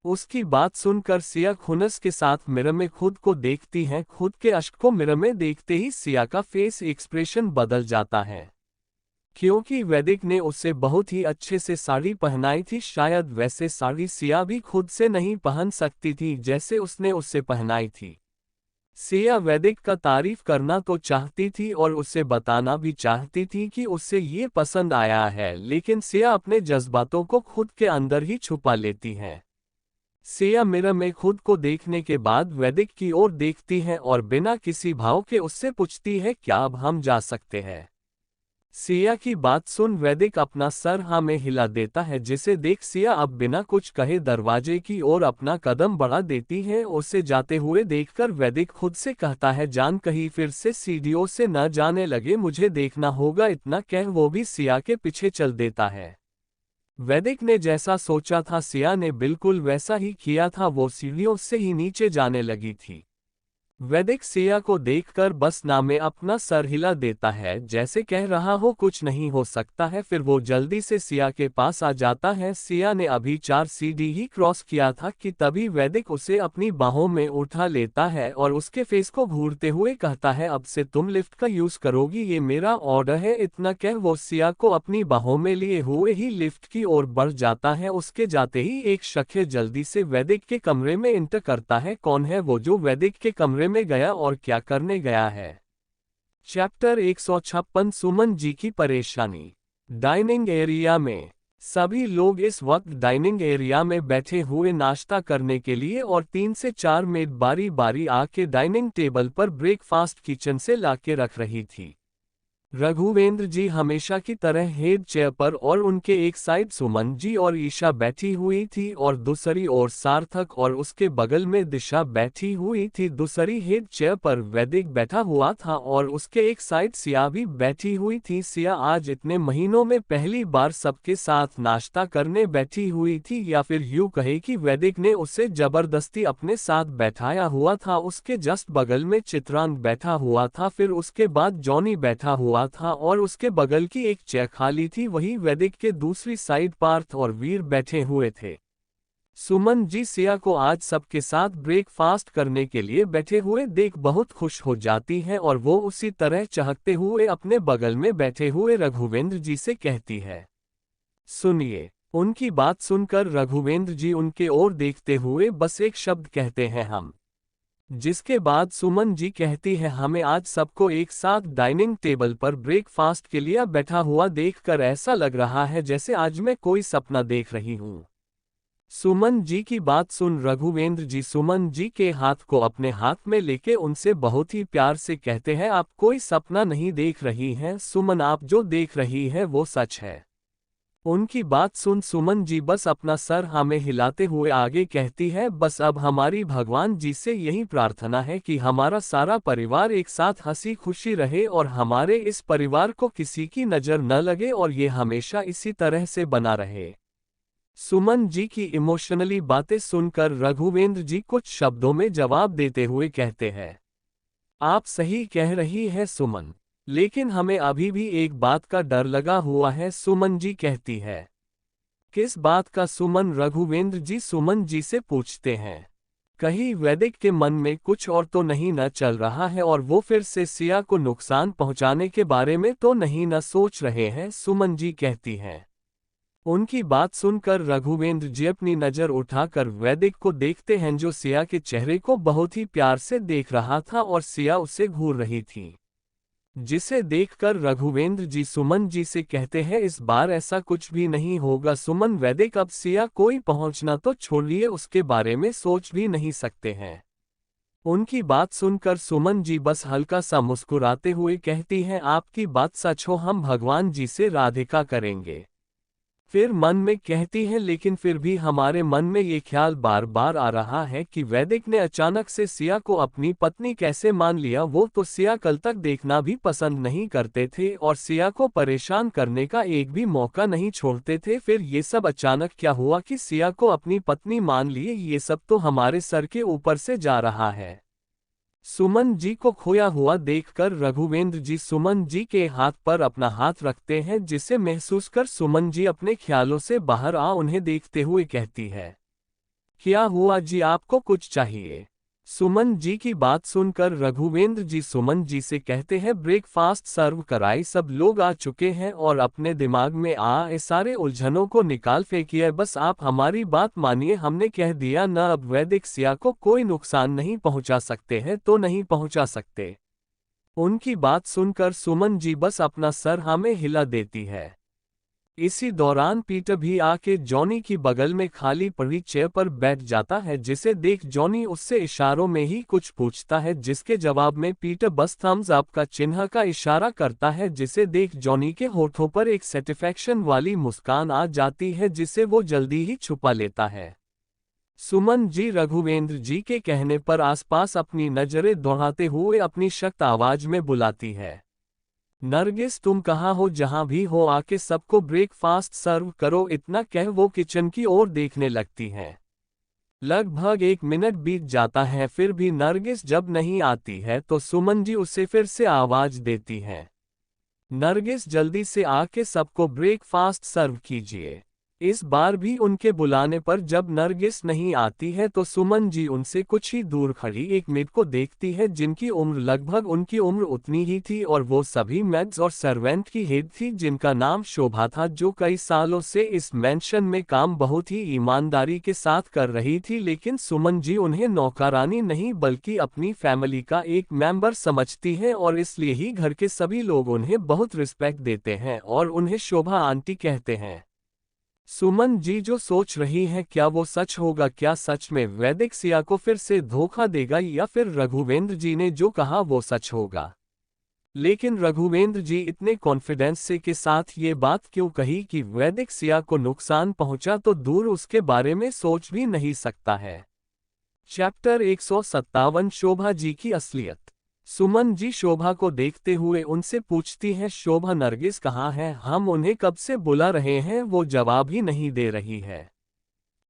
उसकी बात सुनकर सिया खुनस के साथ मिरर में खुद को देखती है। खुद के अश्क को मिरर में देखते ही सिया का फेस एक्सप्रेशन बदल जाता है, क्योंकि वैदिक ने उसे बहुत ही अच्छे से साड़ी पहनाई थी। शायद वैसे साड़ी सिया भी खुद से नहीं पहन सकती थी जैसे उसने उसे पहनाई थी। सिया वैदिक का तारीफ करना तो चाहती थी और उसे बताना भी चाहती थी कि उसे ये पसंद आया है, लेकिन सिया अपने जज्बातों को खुद के अंदर ही छुपा लेती है। सिया मिरर में खुद को देखने के बाद वैदिक की ओर देखती है और बिना किसी भाव के उससे पूछती है, क्या अब हम जा सकते हैं? सिया की बात सुन वैदिक अपना सर हाँ में हिला देता है, जिसे देख सिया अब बिना कुछ कहे दरवाजे की ओर अपना कदम बढ़ा देती है। उसे जाते हुए देखकर वैदिक खुद से कहता है, जान कहीं फिर से सीढ़ियों से न जाने लगे, मुझे देखना होगा। इतना कह वो भी सिया के पीछे चल देता है। वैदिक ने जैसा सोचा था सिया ने बिल्कुल वैसा ही किया था, वो सीढ़ियों से ही नीचे जाने लगी थी। वैदिक सिया को देखकर बस ना में अपना सर हिला देता है, जैसे कह रहा हो कुछ नहीं हो सकता है। फिर वो जल्दी से सिया के पास आ जाता है। सिया ने अभी 4 सीढ़ी ही क्रॉस किया था कि तभी वैदिक उसे अपनी बाहों में उठा लेता है और उसके फेस को घूरते हुए कहता है, अब से तुम लिफ्ट का यूज करोगी, ये मेरा ऑर्डर है। इतना कह वो सिया को अपनी बाहों में लिए हुए ही लिफ्ट की ओर बढ़ जाता है। उसके जाते ही एक शख्स जल्दी से वैदिक के कमरे में इंटर करता है। कौन है वो जो वैदिक के कमरे में गया और क्या करने गया है? चैप्टर 156 सुमन जी की परेशानी। डाइनिंग एरिया में सभी लोग इस वक्त डाइनिंग एरिया में बैठे हुए नाश्ता करने के लिए और 3 से 4 मेड बारी बारी आके डाइनिंग टेबल पर ब्रेकफास्ट किचन से लाके रख रही थी। रघुवेंद्र जी हमेशा की तरह हेड चेयर पर और उनके एक साइड सुमन जी और ईशा बैठी हुई थी और दूसरी ओर सार्थक और उसके बगल में दिशा बैठी हुई थी। दूसरी हेड चेयर पर वैदिक बैठा हुआ था और उसके एक साइड सिया भी बैठी हुई थी। सिया आज इतने महीनों में पहली बार सबके साथ नाश्ता करने बैठी हुई थी, या फिर यूं कहे कि वैदिक ने उसे जबरदस्ती अपने साथ बैठाया हुआ था। उसके जस्ट बगल में चित्रांत बैठा हुआ था, फिर उसके बाद जॉनी बैठा हुआ था और उसके बगल की एक चेयर खाली थी। वही वैदिक के दूसरी साइड पार्थ और वीर बैठे हुए थे। सुमन जी सिया को आज सबके साथ ब्रेकफास्ट करने के लिए बैठे हुए देख बहुत खुश हो जाती है और वो उसी तरह चहकते हुए अपने बगल में बैठे हुए रघुवेंद्र जी से कहती है, सुनिए। उनकी बात सुनकर रघुवेंद्र जी उनके ओर देखते हुए बस एक शब्द कहते हैं, हम। जिसके बाद सुमन जी कहती है, हमें आज सबको एक साथ डाइनिंग टेबल पर ब्रेकफास्ट के लिए बैठा हुआ देखकर ऐसा लग रहा है जैसे आज मैं कोई सपना देख रही हूँ। सुमन जी की बात सुन रघुवेंद्र जी सुमन जी के हाथ को अपने हाथ में लेके उनसे बहुत ही प्यार से कहते हैं, आप कोई सपना नहीं देख रही हैं सुमन, आप जो देख रही है वो सच है। उनकी बात सुन सुमन जी बस अपना सर हाँ में हिलाते हुए आगे कहती है, बस अब हमारी भगवान जी से यही प्रार्थना है कि हमारा सारा परिवार एक साथ हंसी खुशी रहे और हमारे इस परिवार को किसी की नज़र न लगे और ये हमेशा इसी तरह से बना रहे। सुमन जी की इमोशनली बातें सुनकर रघुवेंद्र जी कुछ शब्दों में जवाब देते हुए कहते हैं, आप सही कह रही है सुमन, लेकिन हमें अभी भी एक बात का डर लगा हुआ है। सुमन जी कहती है, किस बात का सुमन? रघुवेंद्र जी सुमन जी से पूछते हैं। कहीं वैदिक के मन में कुछ और तो नहीं न चल रहा है और वो फिर से सिया को नुकसान पहुंचाने के बारे में तो नहीं न सोच रहे हैं? सुमन जी कहती हैं। उनकी बात सुनकर रघुवेंद्र जी अपनी नज़र उठाकर वैदिक को देखते हैं, जो सिया के चेहरे को बहुत ही प्यार से देख रहा था और सिया उसे घूर रही थी। जिसे देखकर रघुवेंद्र जी सुमन जी से कहते हैं, इस बार ऐसा कुछ भी नहीं होगा सुमन। वैदिक अब सिया कोई पहुंचना तो छोड़िए, उसके बारे में सोच भी नहीं सकते हैं। उनकी बात सुनकर सुमन जी बस हल्का सा मुस्कुराते हुए कहती हैं, आपकी बात सच हो, हम भगवान जी से राधिका करेंगे। फिर मन में कहती है, लेकिन फिर भी हमारे मन में ये ख्याल बार बार आ रहा है कि वैदिक ने अचानक से सिया को अपनी पत्नी कैसे मान लिया। वो तो सिया कल तक देखना भी पसंद नहीं करते थे और सिया को परेशान करने का एक भी मौका नहीं छोड़ते थे। फिर ये सब अचानक क्या हुआ कि सिया को अपनी पत्नी मान लिए? ये सब तो हमारे सर के ऊपर से जा रहा है। सुमन जी को खोया हुआ देखकर रघुवेंद्र जी सुमन जी के हाथ पर अपना हाथ रखते हैं, जिसे महसूस कर सुमन जी अपने ख्यालों से बाहर आ उन्हें देखते हुए कहती है, क्या हुआ जी, आपको कुछ चाहिए? सुमन जी की बात सुनकर रघुवेंद्र जी सुमन जी से कहते हैं, ब्रेकफास्ट सर्व कराई, सब लोग आ चुके हैं और अपने दिमाग में आए सारे उलझनों को निकाल फेंकिए, बस आप हमारी बात मानिए, हमने कह दिया न, अब वैदिक सिया को कोई नुकसान नहीं पहुंचा सकते हैं तो नहीं पहुंचा सकते। उनकी बात सुनकर सुमन जी बस अपना सर हमें हिला देती है। इसी दौरान पीटर भी आके जॉनी की बगल में खाली पड़ी चेयर पर बैठ जाता है, जिसे देख जॉनी उससे इशारों में ही कुछ पूछता है, जिसके जवाब में पीटर बस थम्स अप का चिन्ह का इशारा करता है, जिसे देख जॉनी के होठों पर एक सेटिस्फैक्शन वाली मुस्कान आ जाती है, जिसे वो जल्दी ही छुपा लेता है। सुमन जी रघुवेंद्र जी के कहने पर आसपास अपनी नजरें दौड़ाते हुए अपनी सख्त आवाज में बुलाती है, नरगिस तुम कहाँ हो, जहां भी हो आके सबको ब्रेकफास्ट सर्व करो। इतना कह वो किचन की ओर देखने लगती हैं। लगभग 1 मिनट बीत जाता है, फिर भी नरगिस जब नहीं आती है तो सुमन जी उसे फिर से आवाज देती हैं, नरगिस जल्दी से आके सबको ब्रेकफास्ट सर्व कीजिए। इस बार भी उनके बुलाने पर जब नरगिस नहीं आती है तो सुमन जी उनसे कुछ ही दूर खड़ी एक मेड को देखती है, जिनकी उम्र लगभग उनकी उम्र उतनी ही थी, और वो सभी मेड्स और सर्वेंट की हेड थी, जिनका नाम शोभा था, जो कई सालों से इस मेंशन में काम बहुत ही ईमानदारी के साथ कर रही थी। लेकिन सुमन जी उन्हें नौकरानी नहीं बल्कि अपनी फैमिली का एक मेंबर समझती है, और इसलिए ही घर के सभी लोग उन्हें बहुत रिस्पेक्ट देते हैं और उन्हें शोभा आंटी कहते हैं। सुमन जी जो सोच रही हैं, क्या वो सच होगा, क्या सच में वैदिक सिया को फिर से धोखा देगा, या फिर रघुवेंद्र जी ने जो कहा वो सच होगा। लेकिन रघुवेंद्र जी इतने कॉन्फिडेंस से के साथ ये बात क्यों कही कि वैदिक सिया को नुकसान पहुंचा तो दूर उसके बारे में सोच भी नहीं सकता है। चैप्टर 157 शोभा जी की असलियत। सुमन जी शोभा को देखते हुए उनसे पूछती हैं, शोभा नरगिस कहाँ है, हम उन्हें कब से बुला रहे हैं, वो जवाब ही नहीं दे रही है।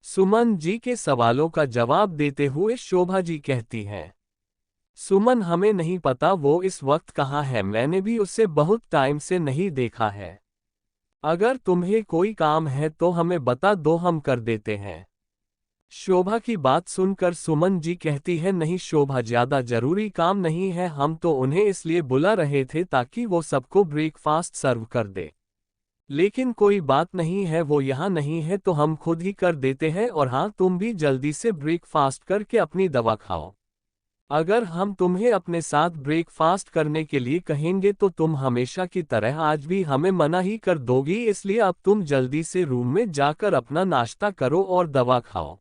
सुमन जी के सवालों का जवाब देते हुए शोभा जी कहती हैं, सुमन हमें नहीं पता वो इस वक्त कहाँ है, मैंने भी उसे बहुत टाइम से नहीं देखा है। अगर तुम्हें कोई काम है तो हमें बता दो, हम कर देते हैं। शोभा की बात सुनकर सुमन जी कहती है, नहीं शोभा, ज्यादा जरूरी काम नहीं है, हम तो उन्हें इसलिए बुला रहे थे ताकि वो सबको ब्रेकफास्ट सर्व कर दे। लेकिन कोई बात नहीं है, वो यहाँ नहीं है तो हम खुद ही कर देते हैं, और हाँ तुम भी जल्दी से ब्रेकफास्ट करके अपनी दवा खाओ। अगर हम तुम्हें अपने साथ ब्रेकफास्ट करने के लिए कहेंगे तो तुम हमेशा की तरह आज भी हमें मना ही कर दोगी, इसलिए अब तुम जल्दी से रूम में जाकर अपना नाश्ता करो और दवा खाओ।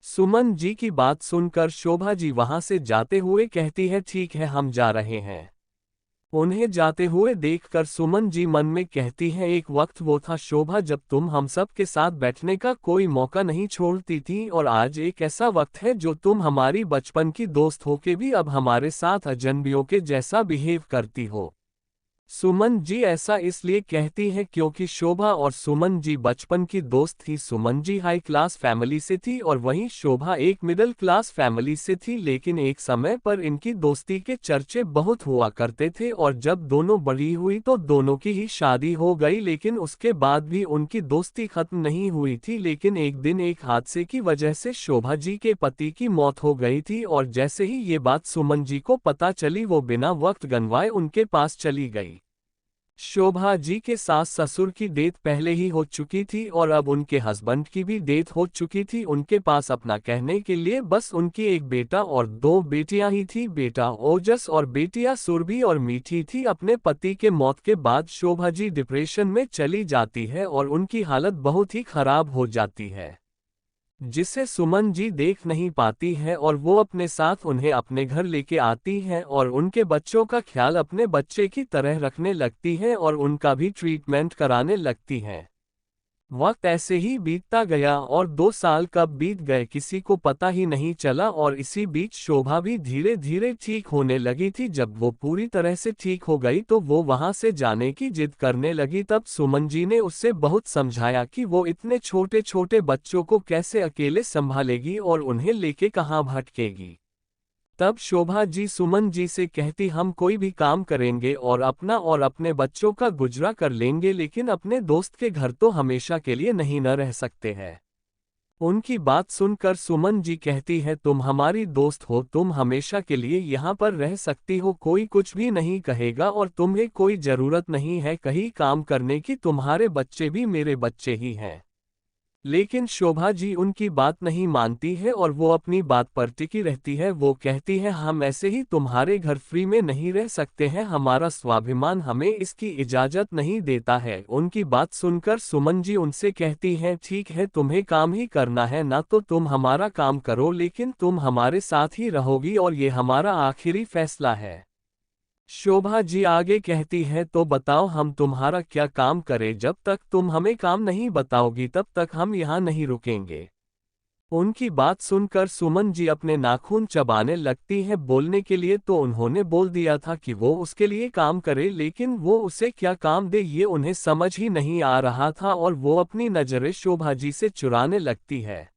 सुमन जी की बात सुनकर शोभा जी वहां से जाते हुए कहती है, ठीक है हम जा रहे हैं। उन्हें जाते हुए देखकर सुमन जी मन में कहती है, एक वक्त वो था शोभा जब तुम हम सब के साथ बैठने का कोई मौका नहीं छोड़ती थी, और आज एक ऐसा वक्त है जो तुम हमारी बचपन की दोस्त होके भी अब हमारे साथ अजनबियों के जैसा बिहेव करती हो। सुमन जी ऐसा इसलिए कहती है क्योंकि शोभा और सुमन जी बचपन की दोस्त थी। Suman ji high class family से थी और वहीं शोभा एक मिडिल क्लास फैमिली से थी, लेकिन एक समय पर इनकी दोस्ती के चर्चे बहुत हुआ करते थे, और जब दोनों बड़ी हुई तो दोनों की ही शादी हो गई, लेकिन उसके बाद भी उनकी दोस्ती खत्म नहीं हुई थी। लेकिन एक दिन एक हादसे की वजह से शोभा जी के पति की मौत हो गई थी, और जैसे ही ये बात सुमन जी को पता चली वो बिना वक्त गंवाए उनके पास चली गई। शोभा जी के सास ससुर की डेथ पहले ही हो चुकी थी और अब उनके हस्बैंड की भी डेथ हो चुकी थी। उनके पास अपना कहने के लिए बस उनकी एक बेटा और 2 बेटियां ही थी, बेटा ओजस और बेटियां सुरभि और मीठी थी। अपने पति के मौत के बाद शोभा जी डिप्रेशन में चली जाती है और उनकी हालत बहुत ही खराब हो जाती है, जिसे सुमन जी देख नहीं पाती है, और वो अपने साथ उन्हें अपने घर लेके आती हैं और उनके बच्चों का ख्याल अपने बच्चे की तरह रखने लगती हैं और उनका भी ट्रीटमेंट कराने लगती हैं। वक्त ऐसे ही बीतता गया और 2 साल कब बीत गए किसी को पता ही नहीं चला, और इसी बीच शोभा भी धीरे धीरे ठीक होने लगी थी। जब वो पूरी तरह से ठीक हो गई तो वो वहां से जाने की जिद करने लगी। तब सुमन जी ने उससे बहुत समझाया कि वो इतने छोटे छोटे बच्चों को कैसे अकेले संभालेगी और उन्हें लेके कहाँ भटकेगी। तब शोभा जी सुमन जी से कहती, हम कोई भी काम करेंगे और अपना और अपने बच्चों का गुजरा कर लेंगे, लेकिन अपने दोस्त के घर तो हमेशा के लिए नहीं न रह सकते हैं। उनकी बात सुनकर सुमन जी कहती है, तुम हमारी दोस्त हो, तुम हमेशा के लिए यहाँ पर रह सकती हो, कोई कुछ भी नहीं कहेगा और तुम्हें कोई जरूरत नहीं है कहीं काम करने की, तुम्हारे बच्चे भी मेरे बच्चे ही हैं। लेकिन शोभा जी उनकी बात नहीं मानती है और वो अपनी बात पर टिकी रहती है। वो कहती है, हम ऐसे ही तुम्हारे घर फ्री में नहीं रह सकते हैं, हमारा स्वाभिमान हमें इसकी इजाजत नहीं देता है। उनकी बात सुनकर सुमन जी उनसे कहती हैं, ठीक है, तुम्हें काम ही करना है ना, तो तुम हमारा काम करो, लेकिन तुम हमारे साथ ही रहोगी और ये हमारा आखिरी फैसला है। शोभा जी आगे कहती है, तो बताओ हम तुम्हारा क्या काम करें, जब तक तुम हमें काम नहीं बताओगी तब तक हम यहाँ नहीं रुकेंगे। उनकी बात सुनकर सुमन जी अपने नाखून चबाने लगती है। बोलने के लिए तो उन्होंने बोल दिया था कि वो उसके लिए काम करे, लेकिन वो उसे क्या काम दे ये उन्हें समझ ही नहीं आ रहा था और वो अपनी नजरें शोभा जी से चुराने लगती है।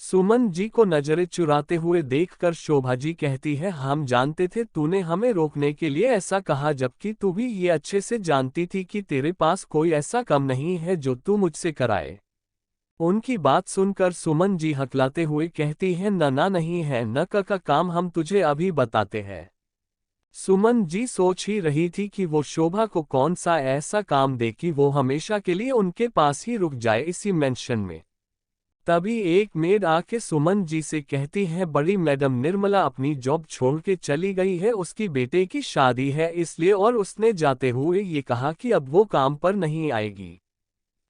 सुमन जी को नजरें चुराते हुए देखकर शोभा जी कहती है, हम जानते थे तूने हमें रोकने के लिए ऐसा कहा, जबकि तू भी ये अच्छे से जानती थी कि तेरे पास कोई ऐसा काम नहीं है जो तू मुझसे कराए। उनकी बात सुनकर सुमन जी हकलाते हुए कहती है, ना नहीं है, न का काम हम तुझे अभी बताते हैं। सुमन जी सोच ही रही थी कि वो शोभा को कौन सा ऐसा काम दे कि वो हमेशा के लिए उनके पास ही रुक जाए इसी मेंशन में। तभी एक मेड आके सुमन जी से कहती है, बड़ी मैडम निर्मला अपनी जॉब छोड़ के चली गई है, उसकी बेटे की शादी है इसलिए, और उसने जाते हुए ये कहा कि अब वो काम पर नहीं आएगी।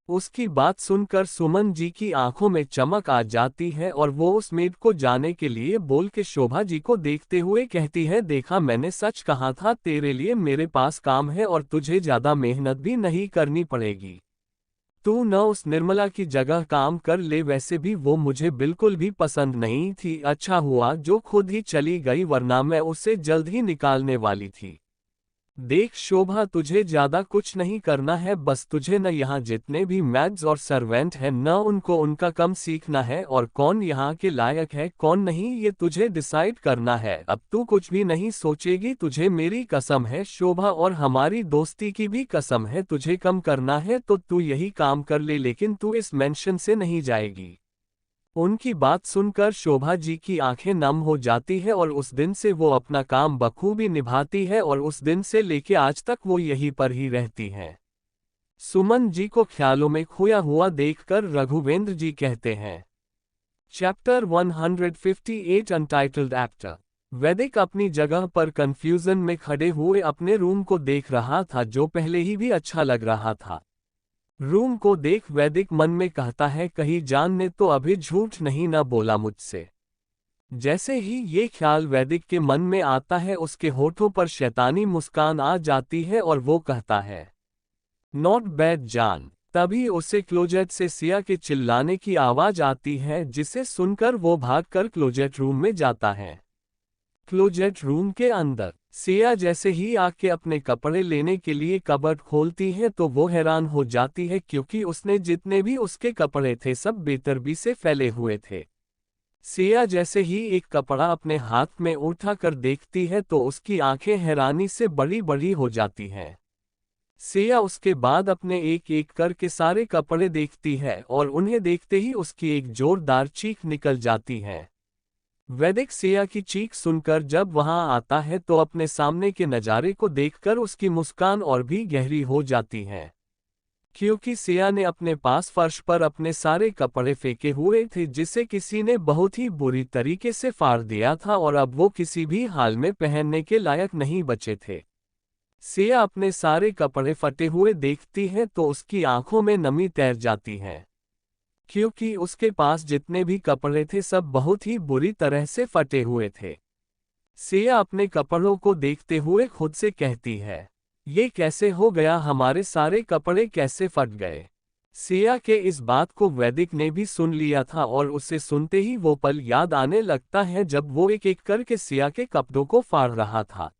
उसकी बात सुनकर सुमन जी की आंखों में चमक आ जाती है और वो उस मेड को जाने के लिए बोल के शोभा जी को देखते हुए कहती है, देखा मैंने सच कहा था, तेरे लिए मेरे पास काम है और तुझे ज्यादा मेहनत भी नहीं करनी पड़ेगी। तू न उस निर्मला की जगह काम कर ले, वैसे भी वो मुझे बिल्कुल भी पसंद नहीं थी, अच्छा हुआ जो खुद ही चली गई, वरना मैं उसे जल्द ही निकालने वाली थी। देख शोभा, तुझे ज्यादा कुछ नहीं करना है, बस तुझे न यहाँ जितने भी मैड्स और सर्वेंट हैं न उनको उनका कम सीखना है, और कौन यहाँ के लायक है कौन नहीं ये तुझे डिसाइड करना है। अब तू कुछ भी नहीं सोचेगी, तुझे मेरी कसम है शोभा, और हमारी दोस्ती की भी कसम है, तुझे कम करना है तो तू यही काम कर ले, लेकिन तू इस मेंशन से नहीं जाएगी। उनकी बात सुनकर शोभा जी की आंखें नम हो जाती है और उस दिन से वो अपना काम बखूबी निभाती है और उस दिन से लेके आज तक वो यहीं पर ही रहती हैं। सुमन जी को ख्यालों में खोया हुआ देखकर रघुवेंद्र जी कहते हैं। Chapter 158 untitled actor. वैदिक अपनी जगह पर कंफ्यूजन में खड़े हुए अपने रूम को देख रहा था, जो पहले ही भी अच्छा लग रहा था। रूम को देख वैदिक मन में कहता है, कहीं जान ने तो अभी झूठ नहीं न बोला मुझसे। जैसे ही ये ख्याल वैदिक के मन में आता है, उसके होठों पर शैतानी मुस्कान आ जाती है और वो कहता है, नॉट बैड जान। तभी उसे क्लोजेट से सिया के चिल्लाने की आवाज आती है, जिसे सुनकर वो भागकर क्लोजेट रूम में जाता है। क्लोजेट रूम के अंदर सिया जैसे ही आके अपने कपड़े लेने के लिए कबर्ड खोलती है तो वो हैरान हो जाती है, क्योंकि उसने जितने भी उसके कपड़े थे सब बेतरबी से फैले हुए थे। सिया जैसे ही एक कपड़ा अपने हाथ में उठाकर देखती है तो उसकी आंखें हैरानी से बड़ी बड़ी हो जाती हैं। सिया उसके बाद अपने एक एक करके सारे कपड़े देखती है और उन्हें देखते ही उसकी एक जोरदार चीख निकल जाती है। वैदिक सिया की चीख सुनकर जब वहां आता है तो अपने सामने के नज़ारे को देखकर उसकी मुस्कान और भी गहरी हो जाती है, क्योंकि सिया ने अपने पास फर्श पर अपने सारे कपड़े फेंके हुए थे, जिसे किसी ने बहुत ही बुरी तरीके से फाड़ दिया था और अब वो किसी भी हाल में पहनने के लायक नहीं बचे थे। सिया अपने सारे कपड़े फटे हुए देखती है तो उसकी आंखों में नमी तैर जाती है, क्योंकि उसके पास जितने भी कपड़े थे सब बहुत ही बुरी तरह से फटे हुए थे। सिया अपने कपड़ों को देखते हुए खुद से कहती है, ये कैसे हो गया, हमारे सारे कपड़े कैसे फट गए। सिया के इस बात को वैदिक ने भी सुन लिया था और उसे सुनते ही वो पल याद आने लगता है जब वो एक एक करके सिया के कपड़ों को फाड़ रहा था।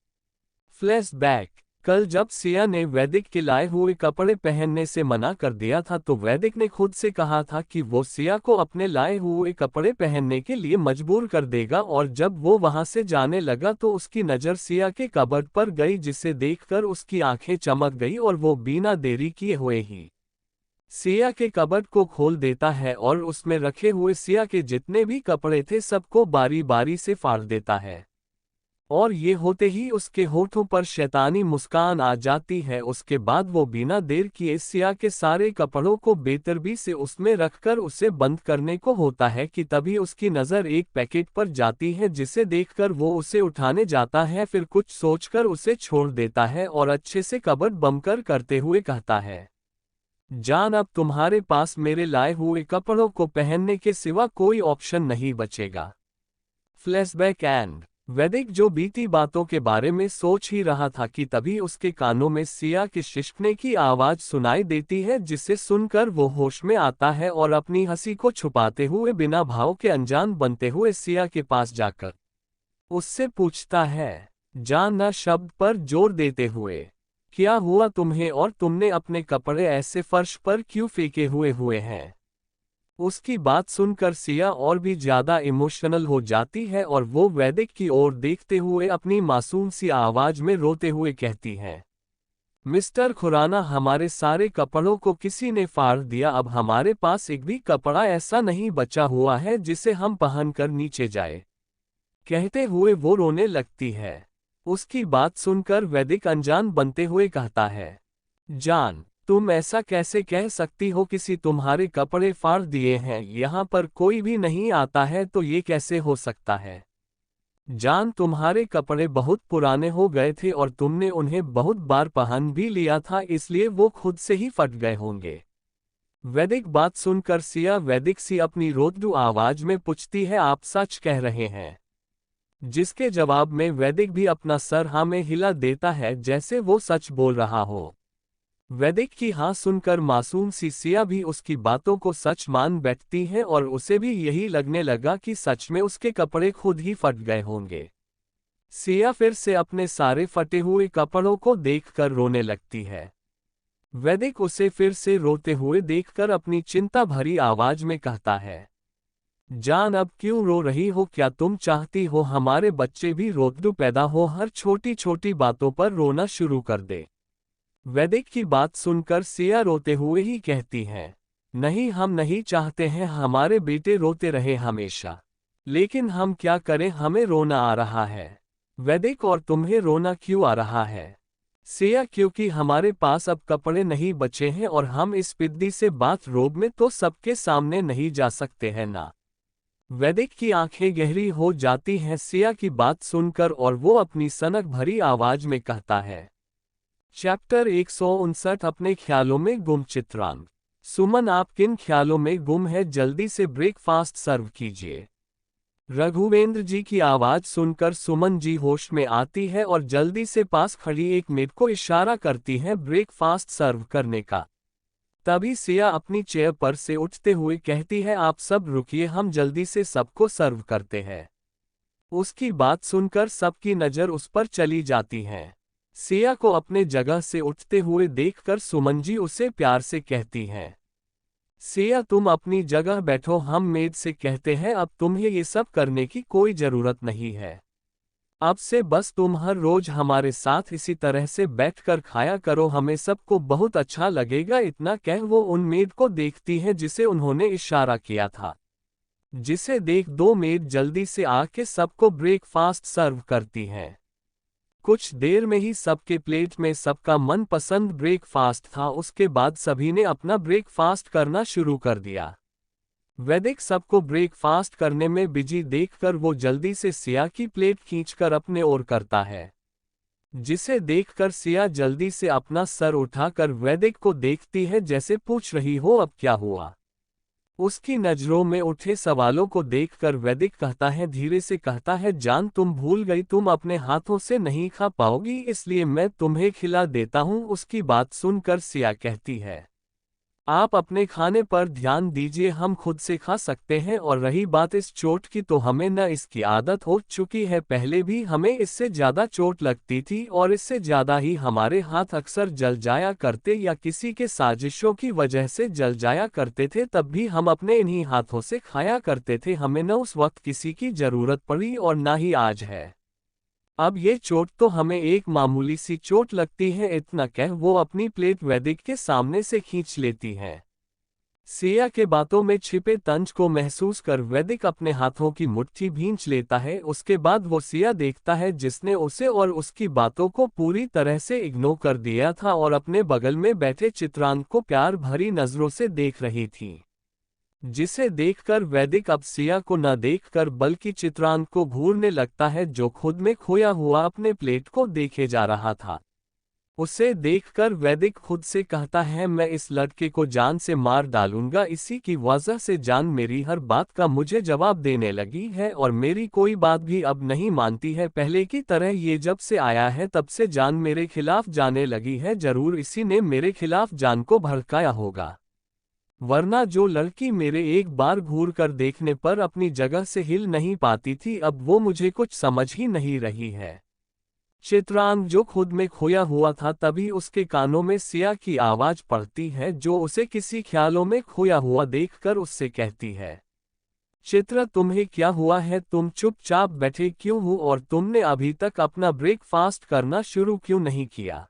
फ्लैशबैक। कल जब सिया ने वैदिक के लाए हुए कपड़े पहनने से मना कर दिया था तो वैदिक ने खुद से कहा था कि वो सिया को अपने लाए हुए कपड़े पहनने के लिए मजबूर कर देगा, और जब वो वहां से जाने लगा तो उसकी नज़र सिया के कबर्ड पर गई, जिसे देखकर उसकी आंखें चमक गई और वो बिना देरी किए हुए ही सिया के कबर्ड को खोल देता है और उसमें रखे हुए सिया के जितने भी कपड़े थे सबको बारी बारी से फाड़ देता है। और ये होते ही उसके होठों पर शैतानी मुस्कान आ जाती है। उसके बाद वो बिना देर किए सिया के सारे कपड़ों को बेतरतीब से उसमें रखकर उसे बंद करने को होता है कि तभी उसकी नज़र एक पैकेट पर जाती है जिसे देखकर वो उसे उठाने जाता है, फिर कुछ सोचकर उसे छोड़ देता है और अच्छे से कबर्ड बंद करते हुए कहता है, जान अब तुम्हारे पास मेरे लाए हुए कपड़ों को पहनने के सिवा कोई ऑप्शन नहीं बचेगा। फ्लैशबैक एंड वैदिक जो बीती बातों के बारे में सोच ही रहा था कि तभी उसके कानों में सिया के शिश्कने की आवाज सुनाई देती है, जिसे सुनकर वो होश में आता है और अपनी हंसी को छुपाते हुए बिना भाव के अनजान बनते हुए सिया के पास जाकर उससे पूछता है, जान न शब्द पर जोर देते हुए, क्या हुआ तुम्हें और तुमने अपने कपड़े ऐसे फर्श पर क्यों फेंके हुए हैं। उसकी बात सुनकर सिया और भी ज्यादा इमोशनल हो जाती है और वो वैदिक की ओर देखते हुए अपनी मासूम सी आवाज में रोते हुए कहती है, मिस्टर खुराना, हमारे सारे कपड़ों को किसी ने फाड़ दिया। अब हमारे पास एक भी कपड़ा ऐसा नहीं बचा हुआ है जिसे हम पहनकर नीचे जाए। कहते हुए वो रोने लगती है। उसकी बात सुनकर वैदिक अनजान बनते हुए कहता है, जान तुम ऐसा कैसे कह सकती हो, किसी तुम्हारे कपड़े फाड़ दिए हैं, यहाँ पर कोई भी नहीं आता है तो ये कैसे हो सकता है। जान तुम्हारे कपड़े बहुत पुराने हो गए थे और तुमने उन्हें बहुत बार पहन भी लिया था, इसलिए वो खुद से ही फट गए होंगे। वैदिक बात सुनकर सिया वैदिक सी अपनी रोतडू आवाज में पूछती है, आप सच कह रहे हैं। जिसके जवाब में वैदिक भी अपना सर हाँ में हिला देता है जैसे वो सच बोल रहा हो। वैदिक की हाँ सुनकर मासूम सी सिया भी उसकी बातों को सच मान बैठती है और उसे भी यही लगने लगा कि सच में उसके कपड़े खुद ही फट गए होंगे। सिया फिर से अपने सारे फटे हुए कपड़ों को देखकर रोने लगती है। वैदिक उसे फिर से रोते हुए देखकर अपनी चिंता भरी आवाज में कहता है, जान अब क्यों रो रही हो, क्या तुम चाहती हो हमारे बच्चे भी रोतडू पैदा हो, हर छोटी छोटी बातों पर रोना शुरू कर दे। वैदिक की बात सुनकर सिया रोते हुए ही कहती है, नहीं, हम नहीं चाहते हैं हमारे बेटे रोते रहे हमेशा, लेकिन हम क्या करें, हमें रोना आ रहा है। वैदिक, और तुम्हें रोना क्यों आ रहा है। सिया, क्योंकि हमारे पास अब कपड़े नहीं बचे हैं और हम इस पिद्दी से बाथरोब में तो सबके सामने नहीं जा सकते हैं ना। वैदिक की आंखें गहरी हो जाती हैं सिया की बात सुनकर और वो अपनी सनक भरी आवाज में कहता है। चैप्टर 159 अपने ख्यालों में गुम चित्रांक। सुमन, आप किन ख्यालों में गुम है, जल्दी से ब्रेकफास्ट सर्व कीजिए। रघुवेंद्र जी की आवाज सुनकर सुमन जी होश में आती है और जल्दी से पास खड़ी एक मेड को इशारा करती है ब्रेकफास्ट सर्व करने का। तभी सिया अपनी चेयर पर से उठते हुए कहती है, आप सब रुकिए, हम जल्दी से सबको सर्व करते हैं। उसकी बात सुनकर सबकी नज़र उस पर चली जाती है। सिया को अपने जगह से उठते हुए देखकर सुमन जी उसे प्यार से कहती हैं, सिया तुम अपनी जगह बैठो, हम मेड से कहते हैं अब तुम्हें ये सब करने की कोई ज़रूरत नहीं है। अब से बस तुम हर रोज हमारे साथ इसी तरह से बैठकर खाया करो, हमें सबको बहुत अच्छा लगेगा। इतना कह वो उन मेड को देखती है जिसे उन्होंने इशारा किया था, जिसे देख दो मेड जल्दी से आके सबको ब्रेकफास्ट सर्व करती हैं। कुछ देर में ही सबके प्लेट में सबका मनपसंद ब्रेकफास्ट था। उसके बाद सभी ने अपना ब्रेकफास्ट करना शुरू कर दिया। वैदिक सबको ब्रेकफास्ट करने में बिजी देखकर वो जल्दी से सिया की प्लेट खींचकर अपने ओर करता है, जिसे देखकर सिया जल्दी से अपना सर उठाकर वैदिक को देखती है जैसे पूछ रही हो अब क्या हुआ। उसकी नजरों में उठे सवालों को देखकर वैदिक कहता है, धीरे से कहता है, जान तुम भूल गई, तुम अपने हाथों से नहीं खा पाओगी, इसलिए मैं तुम्हें खिला देता हूँ। उसकी बात सुनकर सिया कहती है, आप अपने खाने पर ध्यान दीजिए, हम खुद से खा सकते हैं। और रही बात इस चोट की, तो हमें न इसकी आदत हो चुकी है, पहले भी हमें इससे ज़्यादा चोट लगती थी और इससे ज़्यादा ही हमारे हाथ अक्सर जल जाया करते या किसी के साजिशों की वजह से जल जाया करते थे, तब भी हम अपने इन्हीं हाथों से खाया करते थे। हमें न उस वक्त किसी की ज़रूरत पड़ी और ना ही आज है। अब ये चोट तो हमें एक मामूली सी चोट लगती है। इतना कह वो अपनी प्लेट वैदिक के सामने से खींच लेती है। सिया के बातों में छिपे तंज को महसूस कर वैदिक अपने हाथों की मुट्ठी भींच लेता है। उसके बाद वो सिया देखता है जिसने उसे और उसकी बातों को पूरी तरह से इग्नोर कर दिया था और अपने बगल में बैठे चित्रांग को प्यार भरी नजरों से देख रही थी, जिसे देखकर वैदिक अब सिया को न देखकर बल्कि चित्रांग को घूरने लगता है, जो खुद में खोया हुआ अपने प्लेट को देखे जा रहा था। उसे देखकर वैदिक खुद से कहता है, मैं इस लड़के को जान से मार डालूंगा, इसी की वजह से जान मेरी हर बात का मुझे जवाब देने लगी है और मेरी कोई बात भी अब नहीं मानती है पहले की तरह। ये जब से आया है तब से जान मेरे खिलाफ जाने लगी है, जरूर इसी ने मेरे खिलाफ जान को भड़काया होगा, वरना जो लड़की मेरे एक बार घूर कर देखने पर अपनी जगह से हिल नहीं पाती थी, अब वो मुझे कुछ समझ ही नहीं रही है। चित्रांग जो खुद में खोया हुआ था, तभी उसके कानों में सिया की आवाज पड़ती है, जो उसे किसी ख्यालों में खोया हुआ देखकर उससे कहती है, चित्र तुम्हें क्या हुआ है, तुम चुपचाप बैठे क्यों हो और तुमने अभी तक अपना ब्रेकफास्ट करना शुरू क्यों नहीं किया।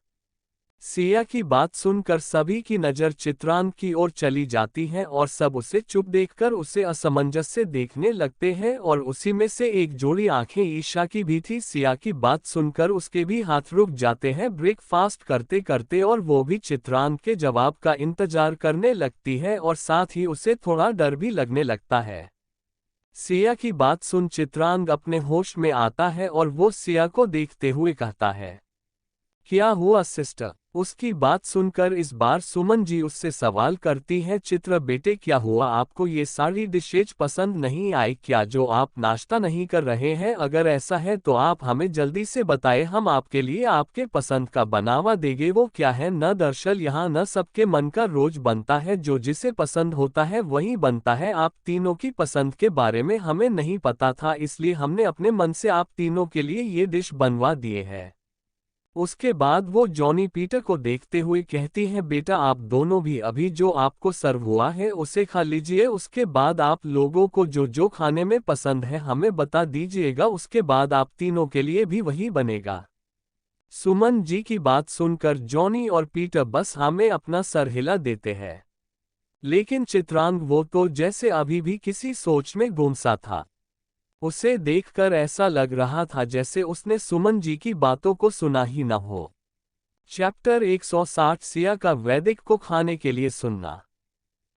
सिया की बात सुनकर सभी की नज़र चित्रांग की ओर चली जाती है और सब उसे चुप देखकर उसे असमंजस से देखने लगते हैं और उसी में से एक जोड़ी आंखें ईशा की भी थी। सिया की बात सुनकर उसके भी हाथ रुक जाते हैं ब्रेकफास्ट करते करते और वो भी चित्रांग के जवाब का इंतजार करने लगती है और साथ ही उसे थोड़ा डर भी लगने लगता है। सिया की बात सुन चित्रांग अपने होश में आता है और वो सिया को देखते हुए कहता है, क्या हुआ सिस्टर। उसकी बात सुनकर इस बार सुमन जी उससे सवाल करती हैं, चित्र बेटे क्या हुआ, आपको ये सारी डिशेज पसंद नहीं आई क्या, जो आप नाश्ता नहीं कर रहे हैं, अगर ऐसा है तो आप हमें जल्दी से बताएं, हम आपके लिए आपके पसंद का बनावा देंगे। वो क्या है न, दरअसल यहाँ न सबके मन का रोज बनता है, जो जिसे पसंद होता है वही बनता है। आप तीनों की पसंद के बारे में हमें नहीं पता था, इसलिए हमने अपने मन से आप तीनों के लिए ये डिश बनवा दिए है। उसके बाद वो जॉनी पीटर को देखते हुए कहती है, बेटा आप दोनों भी अभी जो आपको सर्व हुआ है उसे खा लीजिए, उसके बाद आप लोगों को जो जो खाने में पसंद है हमें बता दीजिएगा, उसके बाद आप तीनों के लिए भी वही बनेगा। सुमन जी की बात सुनकर जॉनी और पीटर बस हमें अपना सर हिला देते हैं, लेकिन चित्रांग वो तो जैसे अभी भी किसी सोच में गुम सा था। उसे देखकर ऐसा लग रहा था जैसे उसने सुमन जी की बातों को सुना ही न हो। चैप्टर 160 सिया का वैदिक को खाने के लिए सुनना।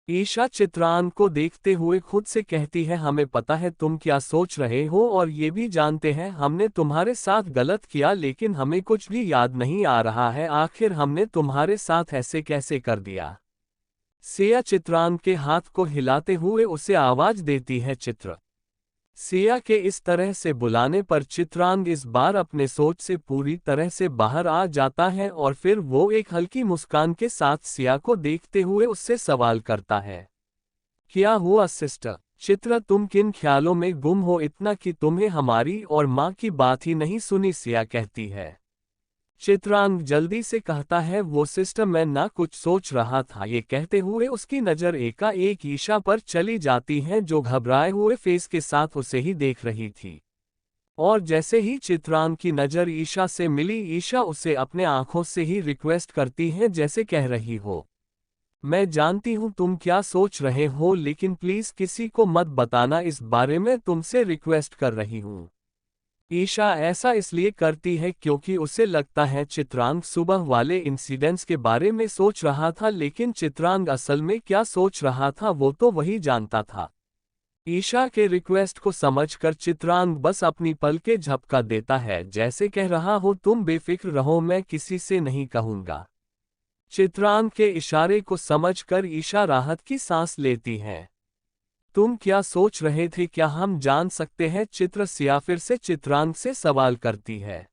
ईशा चित्रांग को देखते हुए खुद से कहती है, हमें पता है तुम क्या सोच रहे हो और ये भी जानते हैं हमने तुम्हारे साथ गलत किया, लेकिन हमें कुछ भी याद नहीं आ रहा है, आखिर हमने तुम्हारे साथ ऐसे कैसे कर दिया। सिया चित्रांग के हाथ को हिलाते हुए उसे आवाज देती है, चित्र। सिया के इस तरह से बुलाने पर चित्रांग इस बार अपने सोच से पूरी तरह से बाहर आ जाता है और फिर वो एक हल्की मुस्कान के साथ सिया को देखते हुए उससे सवाल करता है, क्या हुआ सिस्टर। चित्र तुम किन ख्यालों में गुम हो इतना कि तुम्हें हमारी और माँ की बात ही नहीं सुनी, सिया कहती है। चित्रांग जल्दी से कहता है, वो सिस्टर मैं ना कुछ सोच रहा था। ये कहते हुए उसकी नज़र एकाएक ईशा पर चली जाती है, जो घबराए हुए फेस के साथ उसे ही देख रही थी। और जैसे ही चित्रांग की नज़र ईशा से मिली, ईशा उसे अपने आंखों से ही रिक्वेस्ट करती है, जैसे कह रही हो, मैं जानती हूँ तुम क्या सोच रहे हो, लेकिन प्लीज़ किसी को मत बताना, इस बारे में तुमसे रिक्वेस्ट कर रही हूँ। ईशा ऐसा इसलिए करती है क्योंकि उसे लगता है चित्रांग सुबह वाले इंसिडेंट्स के बारे में सोच रहा था, लेकिन चित्रांग असल में क्या सोच रहा था वो तो वही जानता था। ईशा के रिक्वेस्ट को समझकर चित्रांग बस अपनी पलकें झपका देता है, जैसे कह रहा हो तुम बेफिक्र रहो, मैं किसी से नहीं कहूंगा। चित्रांग के इशारे को समझकर ईशा राहत की सांस लेती है। तुम क्या सोच रहे थे, क्या हम जान सकते हैं, चित्र सिया फिर से चित्रांग से सवाल करती है।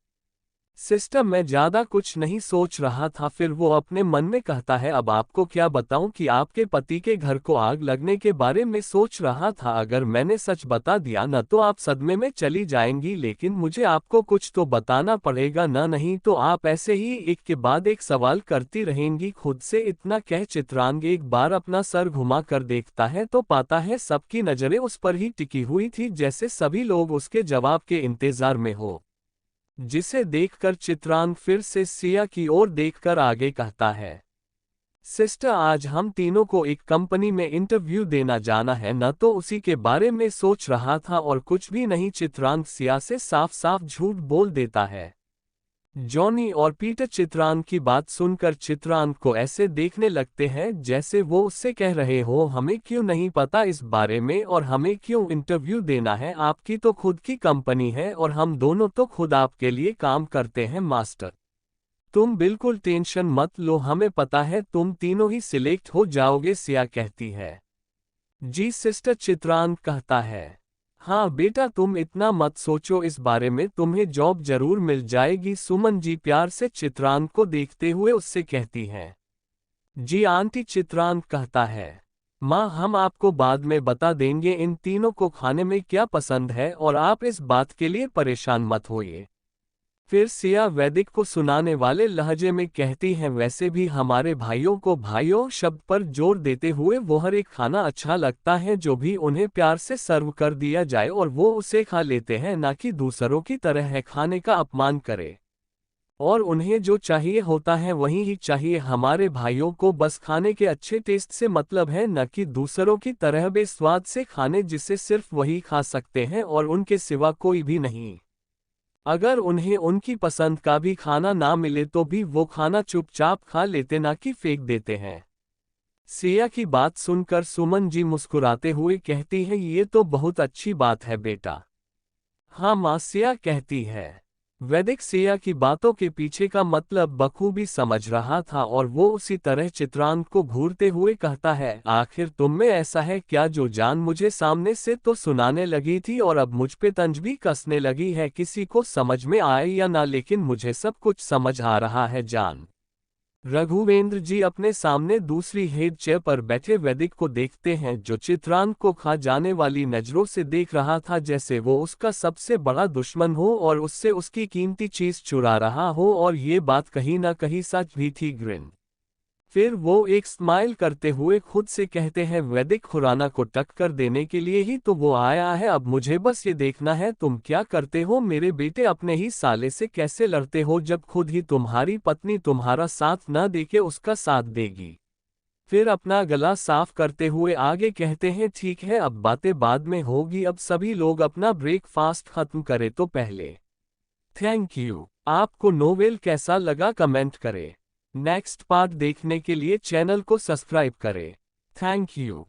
सिस्टर मैं ज्यादा कुछ नहीं सोच रहा था, फिर वो अपने मन में कहता है, अब आपको क्या बताऊं कि आपके पति के घर को आग लगने के बारे में सोच रहा था, अगर मैंने सच बता दिया न तो आप सदमे में चली जाएंगी, लेकिन मुझे आपको कुछ तो बताना पड़ेगा न, नहीं तो आप ऐसे ही एक के बाद एक सवाल करती रहेंगी खुद से। इतना कह चित्रांग एक बार अपना सर घुमा कर देखता है तो पाता है सबकी नजरें उस पर ही टिकी हुई थी, जैसे सभी लोग उसके जवाब के इंतजार में हो, जिसे देखकर चित्रांग फिर से सिया की ओर देखकर आगे कहता है, सिस्टर, आज हम तीनों को एक कंपनी में इंटरव्यू देना जाना है, न तो उसी के बारे में सोच रहा था और कुछ भी नहीं। चित्रांक सिया से साफ साफ झूठ बोल देता है। जॉनी और पीटर चित्रांक की बात सुनकर चित्रांक को ऐसे देखने लगते हैं जैसे वो उससे कह रहे हो, हमें क्यों नहीं पता इस बारे में और हमें क्यों इंटरव्यू देना है? आपकी तो खुद की कंपनी है और हम दोनों तो खुद आपके लिए काम करते हैं मास्टर। तुम बिल्कुल टेंशन मत लो, हमें पता है तुम तीनों ही सिलेक्ट हो जाओगे, सिया कहती है। जी सिस्टर, चित्रांक कहता है। हाँ बेटा, तुम इतना मत सोचो इस बारे में, तुम्हें जॉब जरूर मिल जाएगी, सुमन जी प्यार से चित्रांक को देखते हुए उससे कहती हैं। जी आंटी, चित्रांक कहता है। माँ, हम आपको बाद में बता देंगे इन तीनों को खाने में क्या पसंद है और आप इस बात के लिए परेशान मत होइए। फिर सिया वैदिक को सुनाने वाले लहजे में कहती हैं, वैसे भी हमारे भाइयों को भाइयों शब्द पर जोर देते हुए वो हर एक खाना अच्छा लगता है जो भी उन्हें प्यार से सर्व कर दिया जाए और वो उसे खा लेते हैं, ना कि दूसरों की तरह है खाने का अपमान करे। और उन्हें जो चाहिए होता है वही ही चाहिए। हमारे भाइयों को बस खाने के अच्छे टेस्ट से मतलब है, न कि दूसरों की तरह बेस्वाद से खाने जिसे सिर्फ वही खा सकते हैं और उनके सिवा कोई भी नहीं। अगर उन्हें उनकी पसंद का भी खाना ना मिले तो भी वो खाना चुपचाप खा लेते, ना कि फेंक देते हैं। सिया की बात सुनकर सुमन जी मुस्कुराते हुए कहती है, ये तो बहुत अच्छी बात है बेटा। हाँ माँ, सिया कहती है। वैदिक सिया की बातों के पीछे का मतलब बखूबी समझ रहा था और वो उसी तरह चित्रांक को घूरते हुए कहता है, आखिर तुम में ऐसा है क्या जो जान मुझे सामने से तो सुनाने लगी थी और अब मुझ पे तंज भी कसने लगी है? किसी को समझ में आए या ना, लेकिन मुझे सब कुछ समझ आ रहा है जान। रघुवेंद्र जी अपने सामने दूसरी हेड चेयर पर बैठे वैदिक को देखते हैं, जो चित्रांक को खा जाने वाली नजरों से देख रहा था, जैसे वो उसका सबसे बड़ा दुश्मन हो और उससे उसकी कीमती चीज चुरा रहा हो। और ये बात कहीं ना कहीं सच भी थी। ग्रिन। फिर वो एक स्माइल करते हुए खुद से कहते हैं, वैदिक खुराना को टक्कर देने के लिए ही तो वो आया है, अब मुझे बस ये देखना है तुम क्या करते हो मेरे बेटे, अपने ही साले से कैसे लड़ते हो जब खुद ही तुम्हारी पत्नी तुम्हारा साथ न देके उसका साथ देगी। फिर अपना गला साफ करते हुए आगे कहते हैं, ठीक है अब बातें बाद में होगी, अब सभी लोग अपना ब्रेकफास्ट खत्म करें तो पहले। Thank you. आपको नोवेल कैसा लगा कमेंट करें। नेक्स्ट पार्ट देखने के लिए चैनल को सब्सक्राइब करें। Thank you.